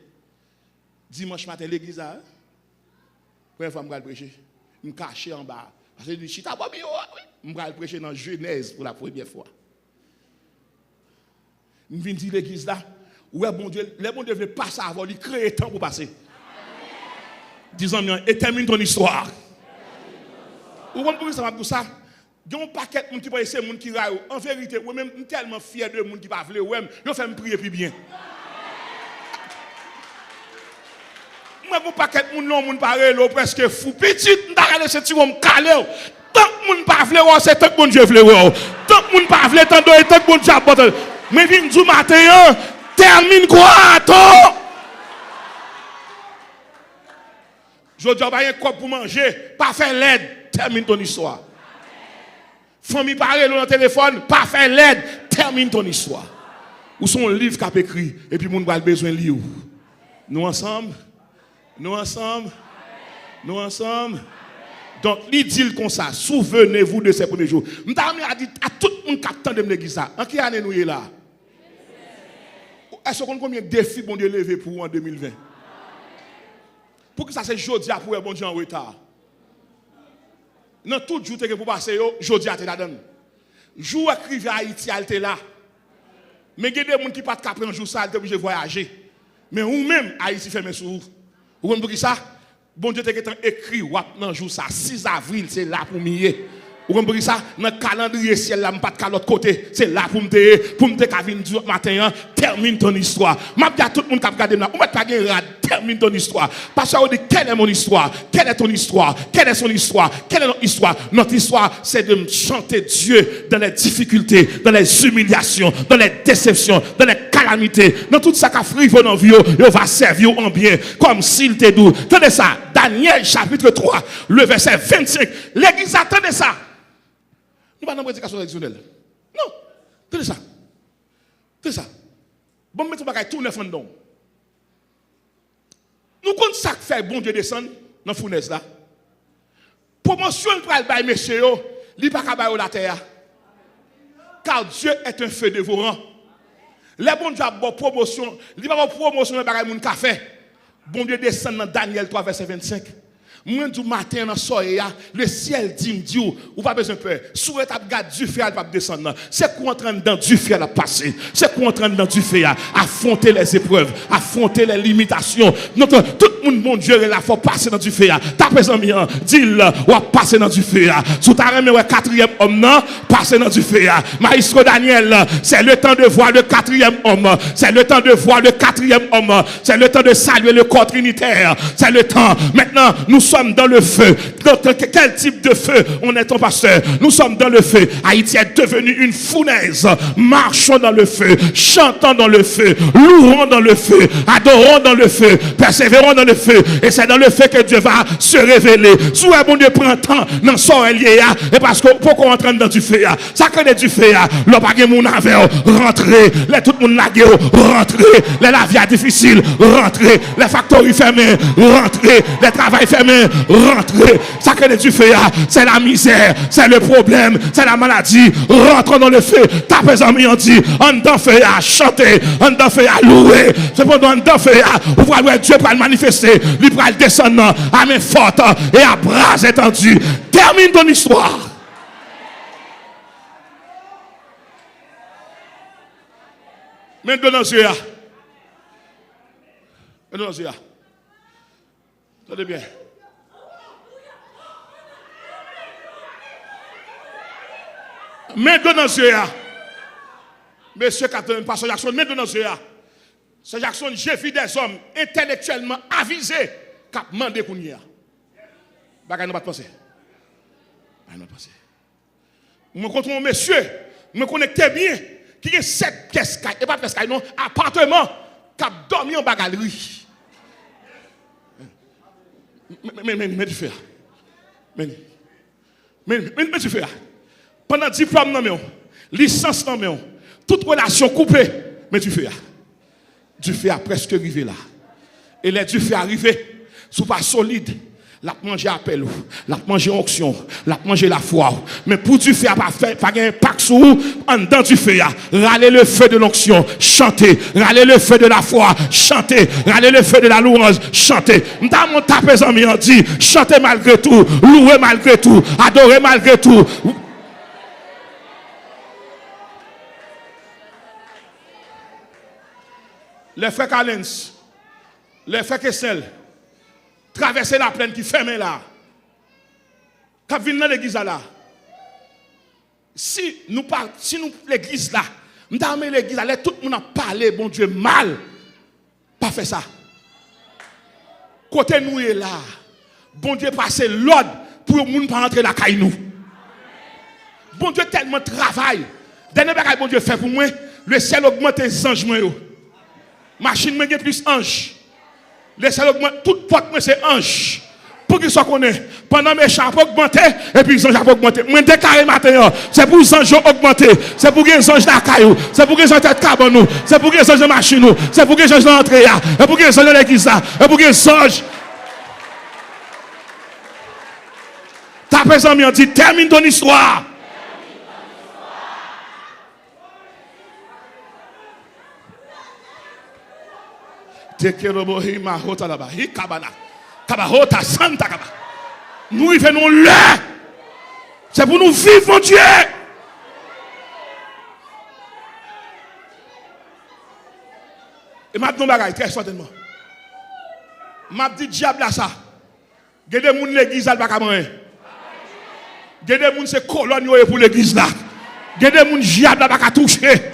l'église là. Première fois je vais prêcher. Je me cache en bas. Parce que je dis chita Bobby oui. Je vais prêcher dans Genèse pour la première fois. Je viens dire l'église là. Ouais, bon Dieu, les bon Dieu veut passer avant, il crée temps pour passer. Disons bien, et termine ton histoire. Vous comprenez ça pour ça? Il y a un paquet de gens qui peuvent essayer, de gens qui raillent. En vérité, moi même tellement fier de gens qui ne peuvent pas vouloir, je fais me prier plus bien. Moi, un paquet de gens non, pareil, presque fou. Petit, je vais laisser tu me caler. Tant que gens ne peuvent pas vouloir, c'est tant que bon Dieu vouloir. Tant que gens ne peuvent pas vouloir, tant que bon Dieu apporte. Mais viens du matin, termine quoi, toi? Je dis, pas un corps pour manger, pas faire l'aide, termine ton histoire. Famille parle dans le téléphone, pas faire l'aide, termine ton histoire. Ou son livre qu'a écrit, et puis moun va besoin de lire. Nous ensemble. Donc, il dit comme ça, souvenez-vous de ces premiers jours. Je a dit à tout le monde qui attend de l'église ça. En quelle année nous sommes là? Est-ce qu'on a combien de défis bon Dieu levé pour en 2020? Pour que ça c'est jeudi après bon Dieu en retard. Dans tout jour que pour passer jeudi à te la donne. Jour écrivé à Haïti elle était là. Mais il y a des gens qui pas prendre jour ça, ils obligé voyager. Mais ou même Haïti fermé sur. Vous comprenez ça? Bon Dieu t'a écrit dans jour ça 6 avril c'est là pour mier. Vous comprenez ça? Dans le calendrier ciel là, pas de l'autre côté. C'est là pour me venir du matin, termine ton histoire. Je dis à tout le monde qui a regardé là, on ne pas termine ton histoire. Parce que on dit, quelle est mon histoire? Quelle est ton histoire? Quelle est son histoire? Quelle est notre histoire? Notre histoire, c'est de chanter Dieu dans les difficultés, dans les humiliations, dans les déceptions, dans les calamités, dans tout ça qui a frivé dans la vie, il va servir en bien, comme s'il était doux. Tenez ça, Daniel chapitre 3, le verset 25. L'église attendait ça. Nous pas dans prédication traditionnelle. Non. Tenez ça. Tenez ça. Bon, mettons bagaille tout neuf en dedans. Nous comptons ça fait bon Dieu descendre dans la fournaise là. Promotion pour le bail monsieur, il pas qu'à bailler la terre. Car Dieu est un feu dévorant. Les bon Dieu a bonne promotion, il pas promotion dans bagaille moun ka fait. Bon Dieu descend dans Daniel 3 verset 25. Moi du matin dans soirée le ciel dit ou pas besoin de peur. Souhait a garde du feu pas descendre. C'est quoi en train dans du feu à passer. C'est quoi en train dans du feu à affronter les épreuves, affronter les limitations. Notre tout le monde bon Dieu là faut passer dans du feu. Ta personne bien dit ou passer dans du feu. Sous ta remet quatrième homme non, passer dans du feu. Maestro Daniel, c'est le temps de voir le quatrième homme. C'est le temps de voir le quatrième homme. C'est le temps de saluer le corps trinitaire. C'est le temps. Maintenant, nous sommes dans le feu. Quel type de feu on est ton pasteur? Nous sommes dans le feu. Haïti est devenu une fournaise. Marchons dans le feu, chantons dans le feu, louons dans le feu, adorons dans le feu, persévérons dans le feu. Et c'est dans le feu que Dieu va se révéler. Soit bon Dieu prend temps dans son lié et parce que pourquoi on entre dans du feu? Ça crée du feu. Le bagage mon avec rentrer, les tout le monde lagué rentrer, les la vie difficile rentrer, les factories fermées rentrer, les travail fermés rentrer. Ça crée du feu, c'est la misère, c'est le problème, c'est la maladie. Rentrons dans le feu. Tapez en mi, on dit, on dans feu à chanter, on dans feu à louer. C'est pendant on dans feu à, vous voyez Dieu pour le manifester, lui pour le descendre à main forte et à bras étendus. Termine ton histoire. Mais dans nos yeux. Mais dans nos yeux. Attendez bien. Mais dans nos yeux. Monsieur Catherine, Pasteur Jackson, mais dans nos yeux. Ce Jackson, j'ai vu des hommes intellectuellement avisés qui ont demandé qu'on y a. Bagay nous pas penser. Bagay nous pas penser. Moi contre mon monsieur, me connecté bien qui a 7 pièces et pas pièces non, appartement qui a dormi en bagalerie. Mais tu fais. Mais tu fais. Pendant diplôme non mais licence non mais toute relation coupée, mais tu fais. Du fait a presque arrivé là. Et les du fait arrivé, sous pas solide, l'a manger appel, l'a manger onction, l'a manger la foi. Mais pour du fait a pas fait pas un impact sur en dedans du fait a. Râler le feu de l'onction, chanter, râler le feu de la foi, chanter, râler le feu de la louange, chanter. M'ta mon tapé ami on dit, chanter malgré tout, louer malgré tout, adorer malgré tout. Les frères Callens, les frères Kessel, traverser la plaine qui ferme là. Quand viennent dans l'église là. Si nous l'église là, nous avons l'église là, tout le monde a parlé, bon Dieu, mal. Pas fait ça. Côté nous est là. Bon Dieu passe l'ordre pour que les gens pas rentrer la caille nous. Bon Dieu tellement travaille. Dernier bagage bon Dieu fait pour moi, le ciel augmente les anges moi. Machine me plus ange. Les ciel augmente toute porte moi c'est ange. Pour qu'ils soient connus. Pendant mes chats augmenter et puis les anges augmenter. Moi déclaré matin, c'est pour les anges augmenter, c'est pour les anges la caillou, c'est pour les anges tête carbone, c'est pour les anges de machine, c'est pour les anges d'entrée, et pour les anges de l'église, et pour les anges. Ta personne me dit termine ton histoire. Nous y venons là. C'est pour nous vivre, mon Dieu. Et maintenant, bagaille, très certainement. M'a dit diable là ça. Il y a des gens l'église là pas manger. Il y a des gens c'est colonne pour l'église là. Il y a des gens diable là pas toucher.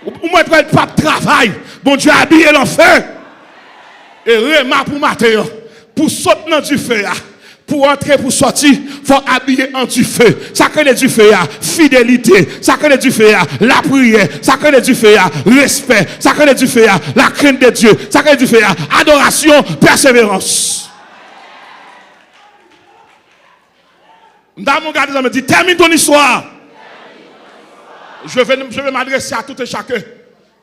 Ou moi pas travail. Bon Dieu habillé l'enfer. Et remar pour matin, pour sauter dans du feu, pour entrer, pour sortir, il faut habiller en du feu. Ça crée du feu, fidélité. Ça crée du feu, la prière. Ça crée du feu, respect. Ça crée du feu, la crainte de Dieu. Ça crée du feu, adoration, persévérance. Dans mon gardien me dit, termine ton histoire. Je vais m'adresser à tout et chacun.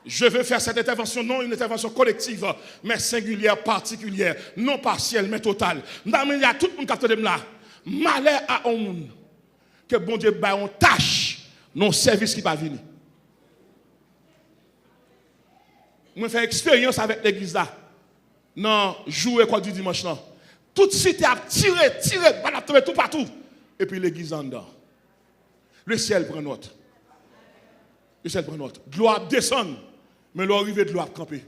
Je veux faire cette intervention, non une intervention collective, mais singulière, particulière, non partielle, mais totale. Il y a tout le monde qui est là. Malheur à un monde que bon Dieu bat en tâche, non service qui va venir. Moi, fait expérience avec l'église là. Non, jouer quoi du dimanche là. Toute cité a tiré, tout partout. Et puis l'église en dedans. Le ciel prend note. Le ciel prend note. De l'eau descend. Mais l'arrivée de l'eau a campé.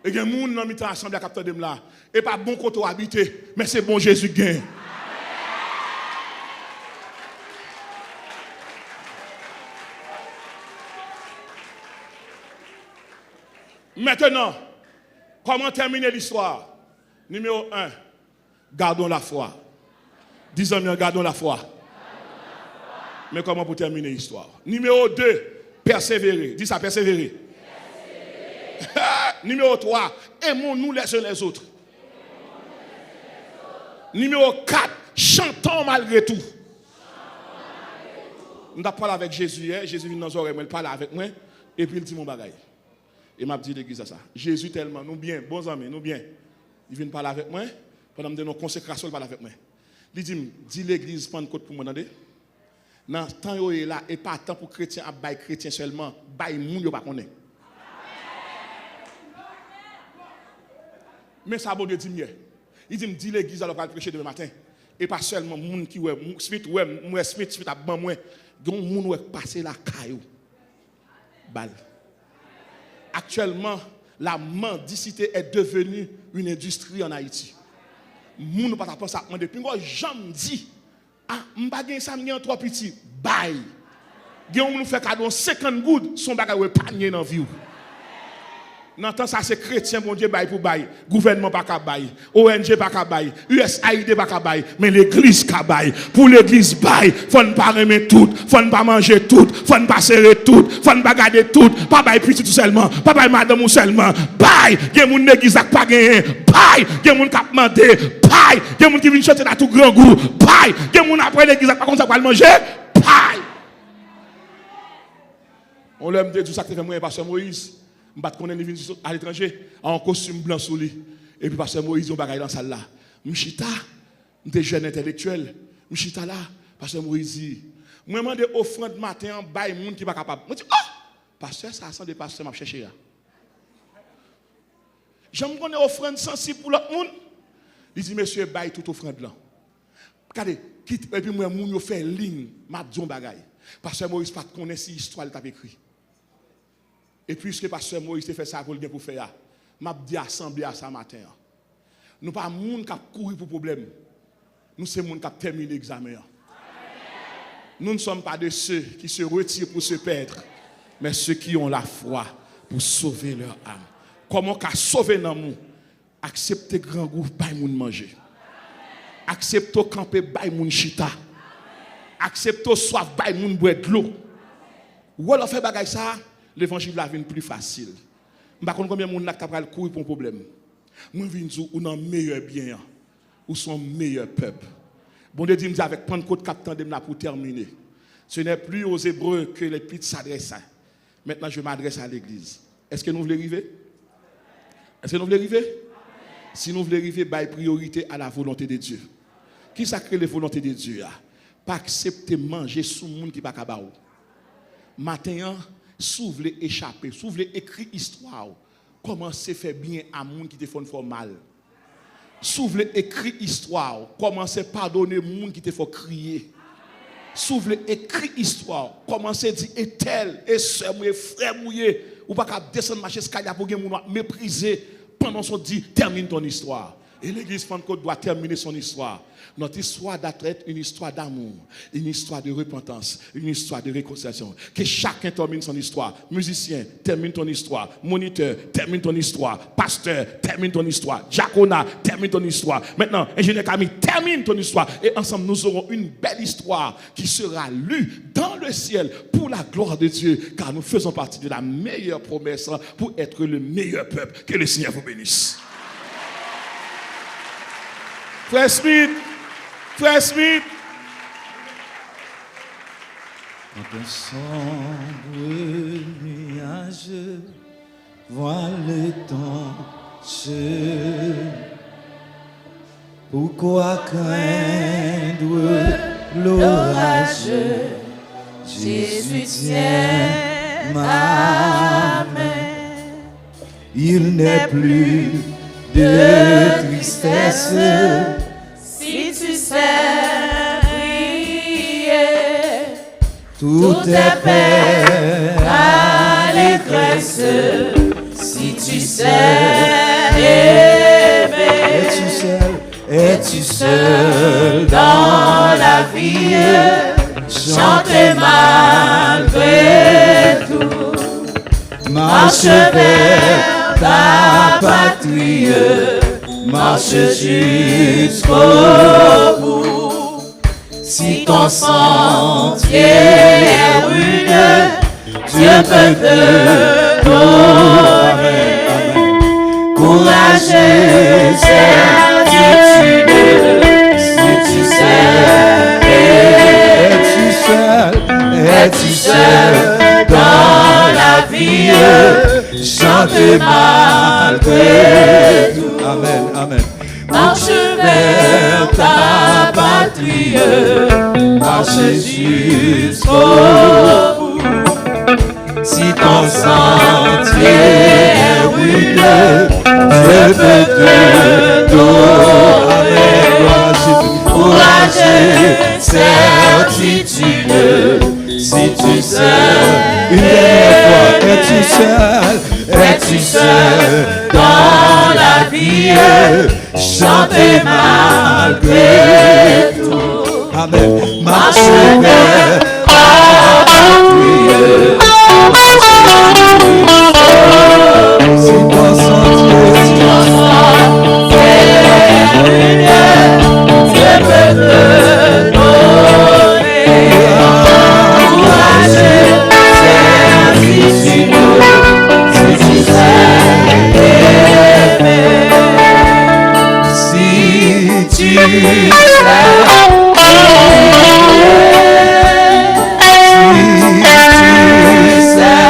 Et il y a des gens qui ont mis ensemble à capteur de là. Et pas bon côté habité, mais c'est bon Jésus gain. Maintenant, comment terminer l'histoire? Numéro 1, gardons la foi. Disons bien, gardons la foi. Mais comment pour terminer l'histoire? Numéro 2, persévérer. Dis ça, persévérer. Numéro 3, aimons-nous les uns les autres. Numéro 4, chantons malgré tout. On a parlé avec Jésus hier. Jésus vient dans nos oreilles, il parle avec moi. Et puis il dit mon bagaille. Et m'a dit l'église à ça. Jésus tellement, nous bien, bons amis, nous bien. Il vient parler avec moi. Pendant que nos consécrations, il parle avec moi. Il dit, dis l'église, prends côte pour moi, attendez. Dans le temps où il est là, et pas tant pour chrétiens, à bail chrétien seulement, bail moun yo pas connaît. Mais ça bon Dieu dit mieux. Il dit me dit l'église alors va prêcher demain matin et pas seulement moun qui ouais Smith a ban moi, gon moun ouais passer la caillou. Bal. Actuellement, la mendicité est devenue une industrie en Haïti. Moun ne pas penser à demander. Puis moi, j'aime dit, ah, m'pa gen ça m'gen trop petit, bye. Gen nous fait cadeau 50 gouttes, son bagay pas gagner dans vie. Nan temps ça c'est chrétien bon Dieu bail pour bail, gouvernement pas ka bail, ONG pas ka bail, USAID pas ka bail, mais l'église ka bail. Pour l'église bail, faut ne pas remettre tout, faut ne pas manger tout, faut ne pas serrer tout, faut ne pas garder tout, pas bail petit tout seulement, pas bail madame ou seulement, bail, gen moun l'église a pas gagné, bail, gen moun k'ap mandé, bail, gen moun qui vient chanter dans tout grand goût, bail, gen moun après l'église a pas comme ça pour manger, bail. On l'aime dire tout ça que fait moi pasteur Moïse. Je connais à l'étranger en costume blanc sous lui. Et puis pasteur Moïse, on bagaille dans la salle là. Mchita, des jeunes intellectuels. Mchita là, pasteur Moïse dit, moi je demande offrande matin, bail moun qui pas capable. Je dis, oh, pasteur, ça sent des pasteurs m'a cherché là. J'aime connais offrande sensible pour l'autre monde. Il dit, monsieur, bail toute offrande là. Regardez, quitte, et puis moi, moun yo fait ligne, m'a dit bagaille. Pasteur Moïse pas connaît si histoire il t'a écrit. Et puisque pasteur Moïse fait ça pour le bien pour faire, m'a dit assemblée à ça matin. Nous pas moun qui courir pour problème. Nous c'est moun qui termine l'examen. Nous ne sommes pas de ceux qui se retirent pour se perdre, mais ceux qui ont la foi pour sauver leur âme. Comment qu'a sauver dans nous? Accepter grand goût bay moun manger. Accepter camper bay moun chita. Accepter soif bay moun boire de l'eau. Ou alors fait bagay ça, l'évangile la vie plus facile. M'pa connait combien moun n'a capable courir pour un problème. Moi vinn dire ou nan meilleur bien ou son meilleur peuple. Bon Dieu dit me avec Pentecôte captant de pour terminer. Ce n'est plus aux Hébreux que l'Épître s'adresse. Maintenant je m'adresse à l'église. Est-ce que nous voulons arriver? Est-ce que nous voulons arriver? Si nous voulons arriver, bah priorité à la volonté de Dieu. Qui ça crée la volonté de Dieu? Pas accepter manger sous monde qui pas capable. Matin, si vous voulez échapper, si vous voulez écrire histoire, comment c'est fait bien à monde qui te font mal. Si vous voulez écrire histoire, comment c'est pardonner monde qui te font crier. Si vous voulez écrire histoire, comment c'est dire et tel, et soeur mouillé, frère mouillé, ou pas qu'à descendre marcher escalier pour que vous mépriser pendant son dit termine ton histoire. Et l'église Pentecôte doit terminer son histoire. Notre histoire doit être une histoire d'amour, une histoire de repentance, une histoire de réconciliation. Que chacun termine son histoire. Musicien, termine ton histoire. Moniteur, termine ton histoire. Pasteur, termine ton histoire. Diaconat, termine ton histoire. Maintenant, ingénieur Camille, termine ton histoire. Et ensemble, nous aurons une belle histoire qui sera lue dans le ciel pour la gloire de Dieu. Car nous faisons partie de la meilleure promesse pour être le meilleur peuple. Que le Seigneur vous bénisse. Frère Smith. Quand un sombre nuage voile le temps seul, pourquoi craindre l'orage? Jésus tient ma main. Il n'est plus de tristesse si tu sais prier. Tout est paix, allégresse si tu sais aimer. Es-tu seul Dans la vie, chante malgré tout. Marche vers ta patrie, marche jusqu'au bout. Si ton sentier est rude, Dieu peut te donner courage et certitude. Si tu sais, es-tu seul dans la vie? Chante malgré tout. Amen, amen. Marche vers ta patrie, marche jusqu'au bout. Si ton sentier est rude, Dieu peut te donner courage et certitude. Si tu seul, Une dernière fois, es-tu seul? es-tu seul dans la vie? Chanter malgré tout. Amen. Marche Marche vers vers si ton sentier, Dieu peut te donner. Courage, c'est si tu veux, si tu sais aimer. Si tu sais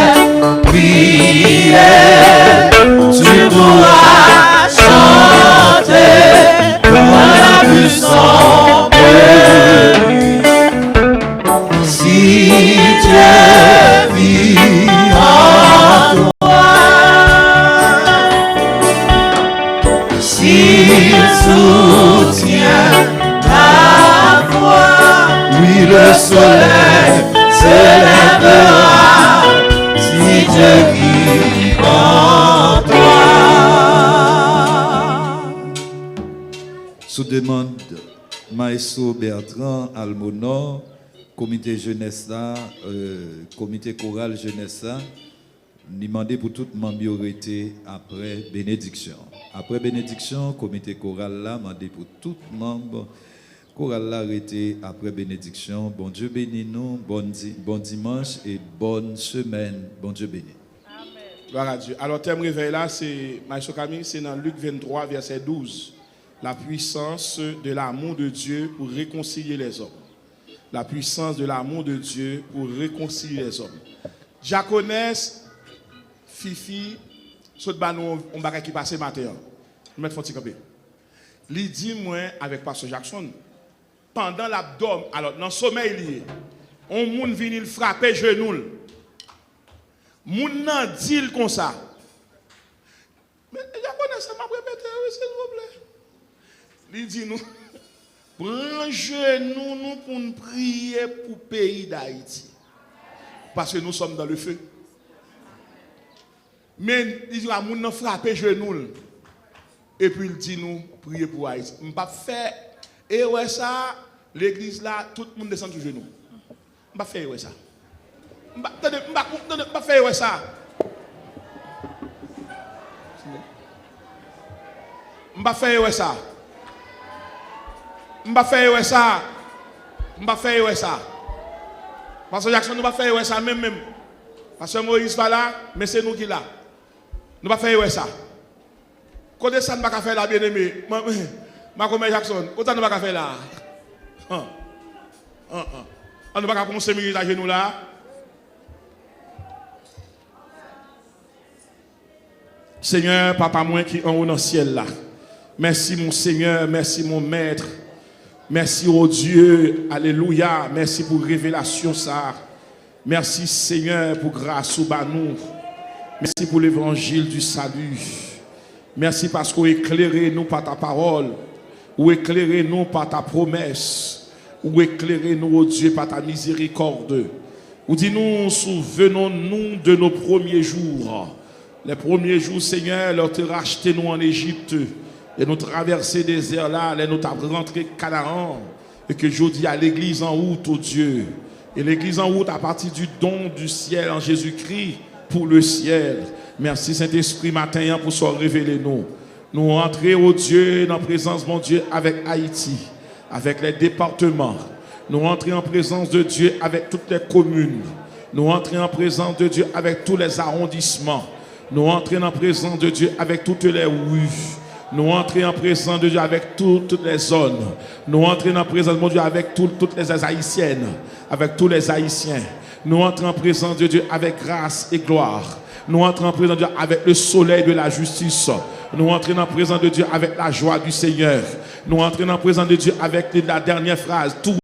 prier, tu pourras chanter dans la puissance de lui. Si Dieu vit en toi, s'il soutient ta foi, oui, le soleil se lèvera si Dieu vit en toi. Sous demande Maestro Bertrand Almonor, comité jeunesse là, comité choral jeunesse là, nous demandons pour tout membre été après bénédiction. Après bénédiction, comité choral là, demandé pour tout membre choral là arrêté après bénédiction. Bon Dieu bénit nous, bon dimanche et bonne semaine. Bon Dieu bénit. Gloire à Dieu. Alors, thème réveil là, c'est, Maestro Camille, c'est dans Luc 23, verset 12. La puissance de l'amour de Dieu pour réconcilier les hommes. La puissance de l'amour de Dieu pour réconcilier les hommes. Jaconès, Fifi, saute banou, on bagay qui passe matin. Je vais mettre un petit. Il dit, moi, avec Pasteur Jackson, pendant l'abdomen, alors, dans le sommeil lié, on moun vini le frapper genou. Moun nan dit comme ça. Mais Jaconès, ça m'a répété, s'il vous plaît. Il dit nous, branchez-nous pour nous prier pour le pays d'Haïti. Parce que nous sommes dans le feu. Mais il dit, à moun nan frappé genou. Et puis il dit nous, prier pour Haïti. Je ne pas faire, et ouais ça, l'église là, tout le monde descend sur genou. Je ne pas faire ça. Je ne pas faire ça. Je ne pas faire ça. Je ne pas faire ça. Je ne pas faire ça. Parce que Jackson ne va pas faire ça même. Parce que Moïse va là, mais c'est nous qui là. Nous ne va pas faire ça. Quand ça ne va pas faire là, bien aimé. Ma comme Jackson, autant ne va pas faire là. On ne va pas commencer à à genoux là. Seigneur, papa moi qui en haut dans le ciel là. Merci mon Seigneur, merci mon Maître. Merci au Dieu, alléluia. Merci pour révélation ça. Merci Seigneur pour grâce au banou. Merci pour l'évangile du salut. Merci parce que vous éclairez nous par ta parole. Ou éclairez nous par ta promesse. Ou éclairez nous, oh Dieu, par ta miséricorde. Ou dis-nous, souvenons-nous de nos premiers jours. Les premiers jours, Seigneur, leur te racheté nous en Égypte. Et nous traverser des désert là, nous t'avons rentré Canaan. Et que je dis à l'église en route, oh Dieu. Et l'église en route à partir du don du ciel en Jésus-Christ pour le ciel. Merci Saint-Esprit matin pour se révéler nous. Nous entrer, oh Dieu, dans la présence, mon Dieu, avec Haïti, avec les départements. Nous entrer en présence de Dieu avec toutes les communes. Nous entrer en présence de Dieu avec tous les arrondissements. Nous entrer en présence de Dieu avec toutes les rues. Nous entrons en présence de Dieu avec toutes les zones. Nous entrons en présence de Dieu avec toutes les Haïtiennes, avec tous les Haïtiens. Nous entrons en présence de Dieu avec grâce et gloire. Nous entrons en présence de Dieu avec le soleil de la justice. Nous entrons en présence de Dieu avec la joie du Seigneur. Nous entrons en présence de Dieu avec la dernière phrase. Tout